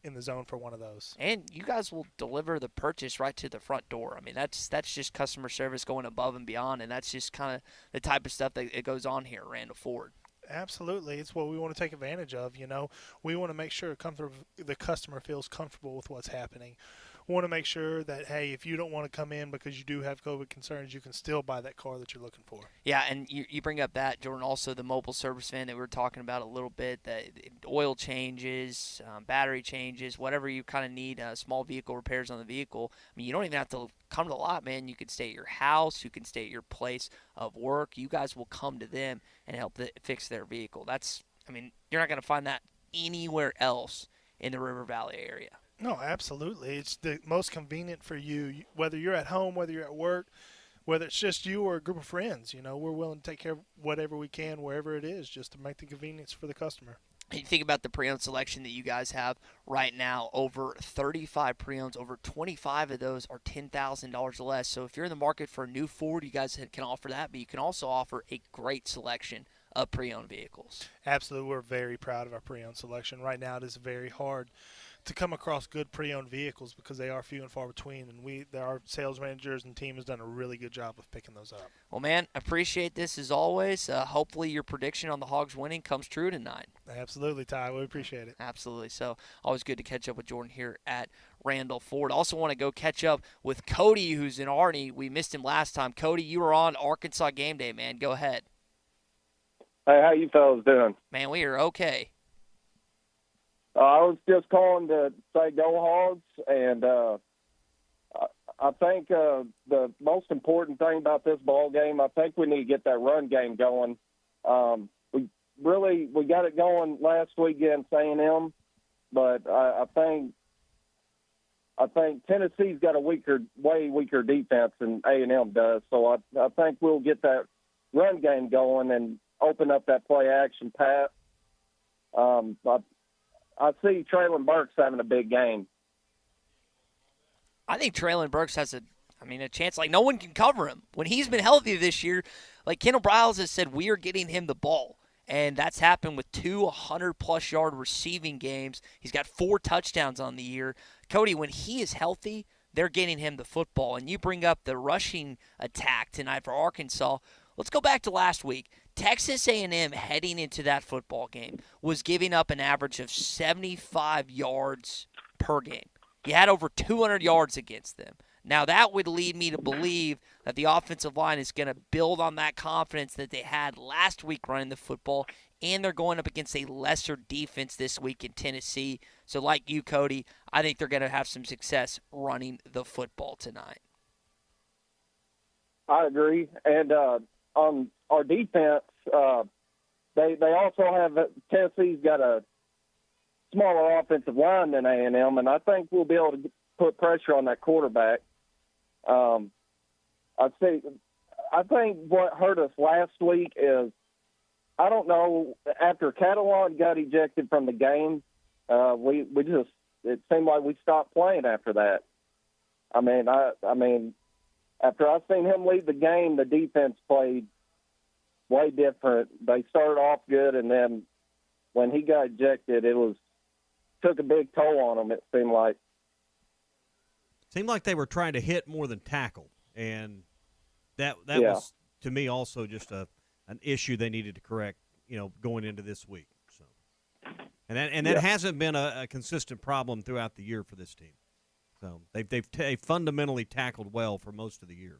in the zone for one of those. And you guys will deliver the purchase right to the front door. I mean, that's just customer service going above and beyond, and that's just kind of the type of stuff that it goes on here at Randall Ford. Absolutely. It's what we want to take advantage of. You know, we want to make sure the customer feels comfortable with what's happening. We want to make sure that, hey, if you don't want to come in because you do have COVID concerns, you can still buy that car that you're looking for. Yeah, and you bring up that, Jordan, also the mobile service van that we were talking about a little bit, the oil changes, battery changes, whatever you kind of need, small vehicle repairs on the vehicle. I mean, you don't even have to come to the lot, man. You can stay at your house. You can stay at your place of work. You guys will come to them and help fix their vehicle. You're not going to find that anywhere else in the River Valley area. No, absolutely. It's the most convenient for you, whether you're at home, whether you're at work, whether it's just you or a group of friends. You know, we're willing to take care of whatever we can, wherever it is, just to make the convenience for the customer. You think about the pre-owned selection that you guys have right now, over 35 pre-owns, over 25 of those are $10,000 or less. So if you're in the market for a new Ford, you guys can offer that, but you can also offer a great selection of pre-owned vehicles. Absolutely. We're very proud of our pre-owned selection. Right now it is very hard to come across good pre-owned vehicles because they are few and far between, and our sales managers and team has done a really good job of picking those up. Well, man, appreciate this as always. Hopefully your prediction on the Hogs winning comes true tonight. Absolutely, Ty. We appreciate it. Absolutely. So always good to catch up with Jordan here at Randall Ford. Also want to go catch up with Cody, who's in Arnie. We missed him last time. Cody, you were on Arkansas Game Day, man. Go ahead. Hey, how you fellas doing? Man, we are okay. I was just calling to say go Hogs, and I think the most important thing about this ball game, I think we need to get that run game going. We got it going last week against A&M, but I think Tennessee's got a way weaker defense than A&M does. So I think we'll get that run game going and open up that play action pass. I see Traylon Burks having a big game. I think Traylon Burks has a chance. Like, no one can cover him. When he's been healthy this year, like Kendall Briles has said, we are getting him the ball. And that's happened with 2 100-plus yard receiving games. He's got 4 touchdowns on the year. Cody, when he is healthy, they're getting him the football. And you bring up the rushing attack tonight for Arkansas. Let's go back to last week. Texas A&M heading into that football game was giving up an average of 75 yards per game. You had over 200 yards against them. Now, that would lead me to believe that the offensive line is going to build on that confidence that they had last week running the football, and they're going up against a lesser defense this week in Tennessee. So like you, Cody, I think they're going to have some success running the football tonight. I agree. And on our defense, they also have Tennessee's got a smaller offensive line than A&M, and I think we'll be able to put pressure on that quarterback. I think what hurt us last week is, I don't know, after Catalan got ejected from the game, it seemed like we stopped playing after that. I mean, after I seen him lead the game, the defense played way different. They started off good, and then when he got ejected, took a big toll on them, it seemed like. Seemed like they were trying to hit more than tackle, and that was, to me, also just an issue they needed to correct, going into this week. So, and that hasn't been a consistent problem throughout the year for this team. So they've fundamentally tackled well for most of the year.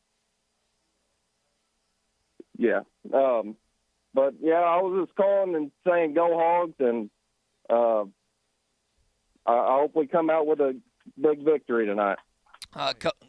Yeah, but yeah, I was just calling and saying go Hogs, and I hope we come out with a big victory tonight.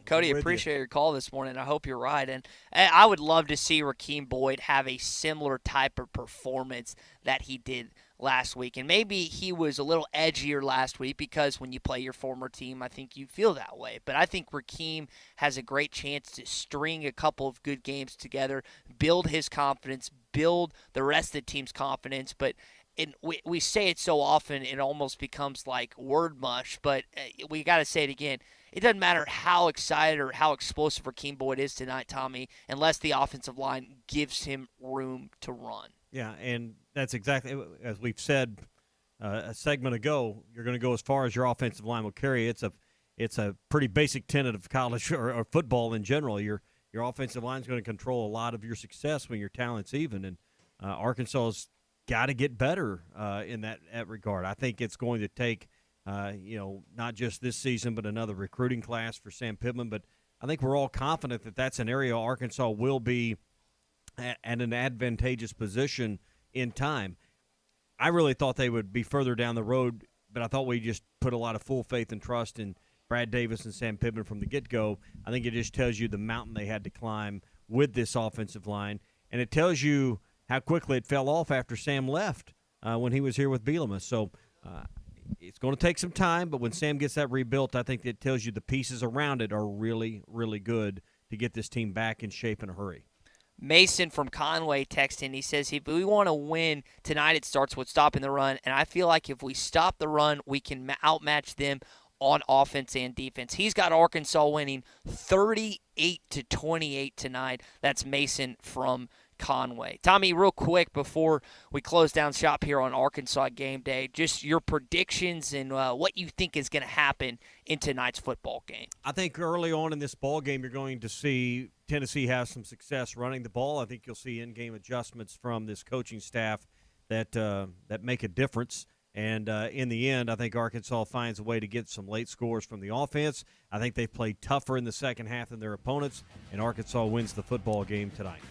Cody, appreciate your call this morning. I hope you're right. And I would love to see Rakeem Boyd have a similar type of performance that he did last week. And maybe he was a little edgier last week because when you play your former team, I think you feel that way. But I think Rakeem has a great chance to string a couple of good games together, build his confidence, build the rest of the team's confidence. But we say it so often, it almost becomes like word mush. But we got to say it again. It doesn't matter how excited or how explosive Rakeem Boyd is tonight, Tommy, unless the offensive line gives him room to run. Yeah, and that's exactly, as we've said a segment ago, you're going to go as far as your offensive line will carry. It's a pretty basic tenet of college or football in general. Your offensive line is going to control a lot of your success when your talent's even, and Arkansas's got to get better in that regard. I think it's going to take, not just this season, but another recruiting class for Sam Pittman. But I think we're all confident that that's an area Arkansas will be at an advantageous position in time. I really thought they would be further down the road, but I thought we just put a lot of full faith and trust in Brad Davis and Sam Pittman from the get-go. I think it just tells you the mountain they had to climb with this offensive line, and it tells you how quickly it fell off after Sam left when he was here with Bielema. So it's going to take some time, but when Sam gets that rebuilt, I think it tells you the pieces around it are really, really good to get this team back in shape in a hurry. Mason from Conway texted. He says, if we want to win tonight, it starts with stopping the run. And I feel like if we stop the run, we can outmatch them on offense and defense. He's got Arkansas winning 38-28 tonight. That's Mason from Conway. Tommy, real quick before we close down shop here on Arkansas Game Day, just your predictions and what you think is going to happen in tonight's football game. I think early on in this ball game, you're going to see Tennessee have some success running the ball. I think you'll see in-game adjustments from this coaching staff that make a difference. And in the end, I think Arkansas finds a way to get some late scores from the offense. I think they've played tougher in the second half than their opponents, and Arkansas wins the football game tonight.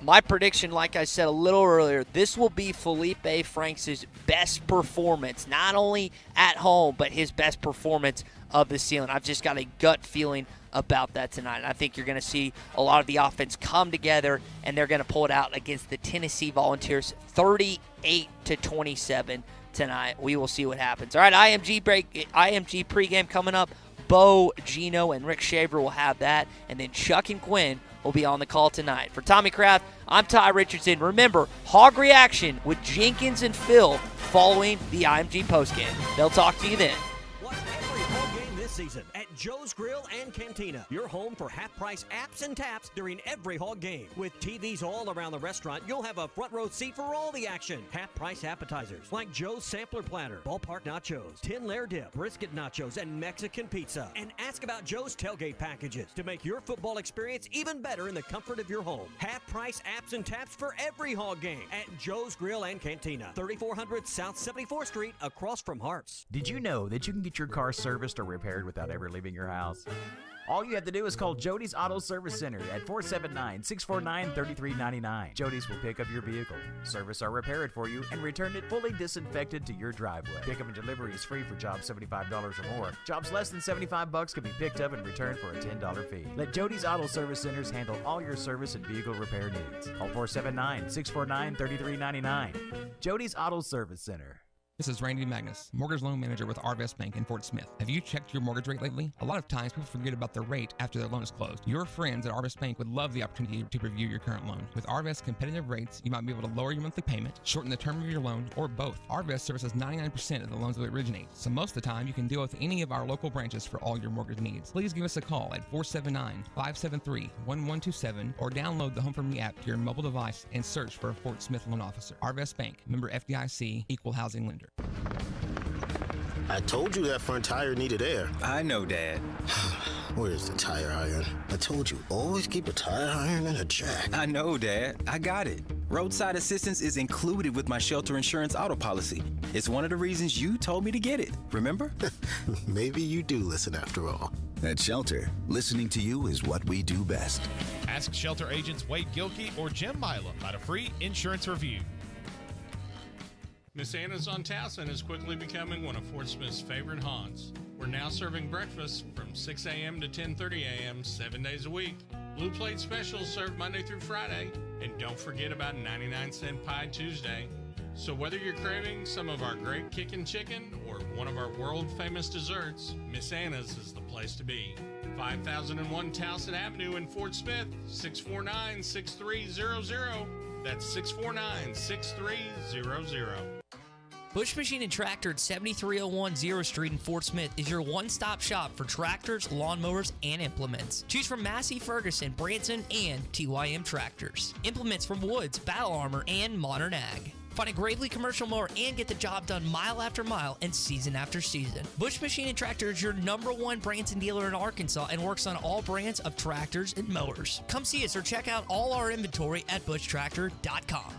My prediction, like I said a little earlier, this will be Felipe Franks' best performance, not only at home, but his best performance of the season. I've just got a gut feeling about that tonight. And I think you're going to see a lot of the offense come together, and they're going to pull it out against the Tennessee Volunteers 38-27 tonight. We will see what happens. All right, IMG pregame coming up. Bo, Gino, and Rick Shaver will have that, and then Chuck and Quinn will be on the call tonight. For Tommy Kraft, I'm Ty Richardson. Remember, Hog Reaction with Jenkins and Phil following the IMG postgame. They'll talk to you then. Watch every home game this season at Joe's Grill and Cantina, your home for half-price apps and taps during every Hog game. With TVs all around the restaurant, you'll have a front row seat for all the action. Half-price appetizers like Joe's Sampler Platter, Ballpark Nachos, Tin Layer Dip, Brisket Nachos, and Mexican Pizza. And ask about Joe's Tailgate Packages to make your football experience even better in the comfort of your home. Half-price apps and taps for every Hog game at Joe's Grill and Cantina, 3400 South 74th Street, across from Harps. Did you know that you can get your car serviced or repaired without ever leaving your house? All you have to do is call Jody's Auto Service Center at 479-649-3399. Jody's will pick up your vehicle, service or repair it for you, and return it fully disinfected to your driveway. Pickup and delivery is free for jobs $75 or more. Jobs less than $75 can be picked up and returned for a $10 fee. Let Jody's Auto Service Centers handle all your service and vehicle repair needs. Call 479-649-3399. Jody's Auto Service Center. This is Randy Magnus, mortgage loan manager with Arvest Bank in Fort Smith. Have you checked your mortgage rate lately? A lot of times people forget about their rate after their loan is closed. Your friends at Arvest Bank would love the opportunity to review your current loan. With Arvest competitive rates, you might be able to lower your monthly payment, shorten the term of your loan, or both. Arvest services 99% of the loans that originate, so most of the time you can deal with any of our local branches for all your mortgage needs. Please give us a call at 479-573-1127 or download the Home For Me app to your mobile device and search for a Fort Smith loan officer. Arvest Bank, member FDIC, equal housing lender. I told you that front tire needed air. I know, Dad. Where's the tire iron? I told you, always keep a tire iron in a jack. I know, Dad. I got it. Roadside assistance is included with my shelter insurance auto policy. It's one of the reasons you told me to get it, remember? Maybe you do listen after all. At Shelter, listening to you is what we do best. Ask Shelter agents Wade Gilkey or Jim Mila about a free insurance review. Miss Anna's on Towson is quickly becoming one of Fort Smith's favorite haunts. We're now serving breakfast from 6 a.m. to 10:30 a.m. 7 days a week. Blue Plate specials served Monday through Friday. And don't forget about 99-cent Pie Tuesday. So whether you're craving some of our great kickin' chicken or one of our world-famous desserts, Miss Anna's is the place to be. 5001 Towson Avenue in Fort Smith, 649-6300. That's 649-6300. Bush Machine and Tractor at 7301 0 Street in Fort Smith is your one-stop shop for tractors, lawnmowers, and implements. Choose from Massey Ferguson, Branson, and TYM Tractors. Implements from Woods, Battle Armor, and Modern Ag. Find a Gravely commercial mower and get the job done mile after mile and season after season. Bush Machine and Tractor is your #1 Branson dealer in Arkansas and works on all brands of tractors and mowers. Come see us or check out all our inventory at bushtractor.com.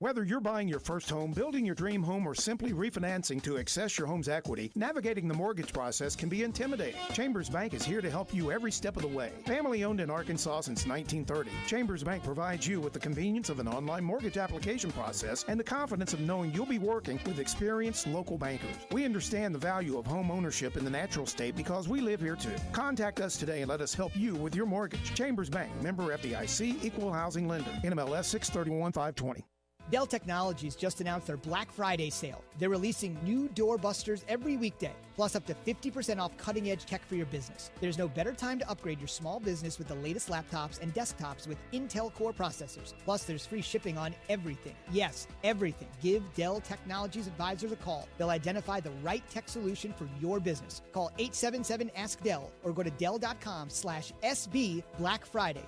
Whether you're buying your first home, building your dream home, or simply refinancing to access your home's equity, navigating the mortgage process can be intimidating. Chambers Bank is here to help you every step of the way. Family owned in Arkansas since 1930, Chambers Bank provides you with the convenience of an online mortgage application process and the confidence of knowing you'll be working with experienced local bankers. We understand the value of home ownership in the natural state because we live here too. Contact us today and let us help you with your mortgage. Chambers Bank, member FDIC, equal housing lender, NMLS 631520. Dell Technologies just announced their Black Friday sale. They're releasing new doorbusters every weekday, plus up to 50% off cutting-edge tech for your business. There's no better time to upgrade your small business with the latest laptops and desktops with Intel Core processors. Plus, there's free shipping on everything. Yes, everything. Give Dell Technologies advisors a call. They'll identify the right tech solution for your business. Call 877-ASK-DELL or go to Dell.com/SB Black Friday.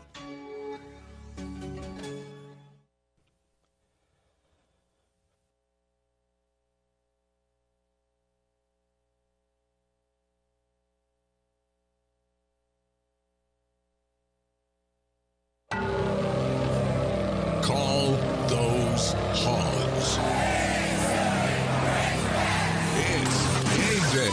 Call those hogs. It's game day.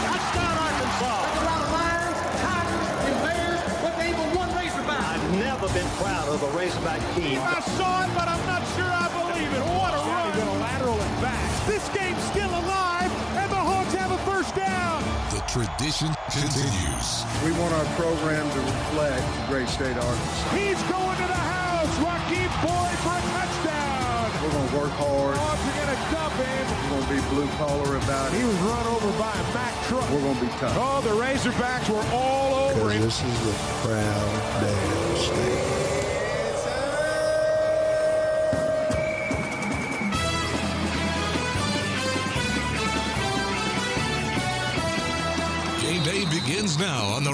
Touchdown, Arkansas. Lions, Tigers, and Bears with the able one Razorback. I've never been proud of a Razorback team. I saw it, but I'm not sure I believe it. What a run. Going to lateral it back. This game's still alive, and the Hogs have a first down. The tradition continues. We want our program to reflect the great state of Arkansas. He's going to the house. Raheem Boyd for a touchdown. We're going to work hard. Hogs are going to dump him. We're going to be blue collar about it. He was run over by a Mack truck. We're going to be tough. Oh, the Razorbacks were all over him. This is a proud damn state. Game day begins now on the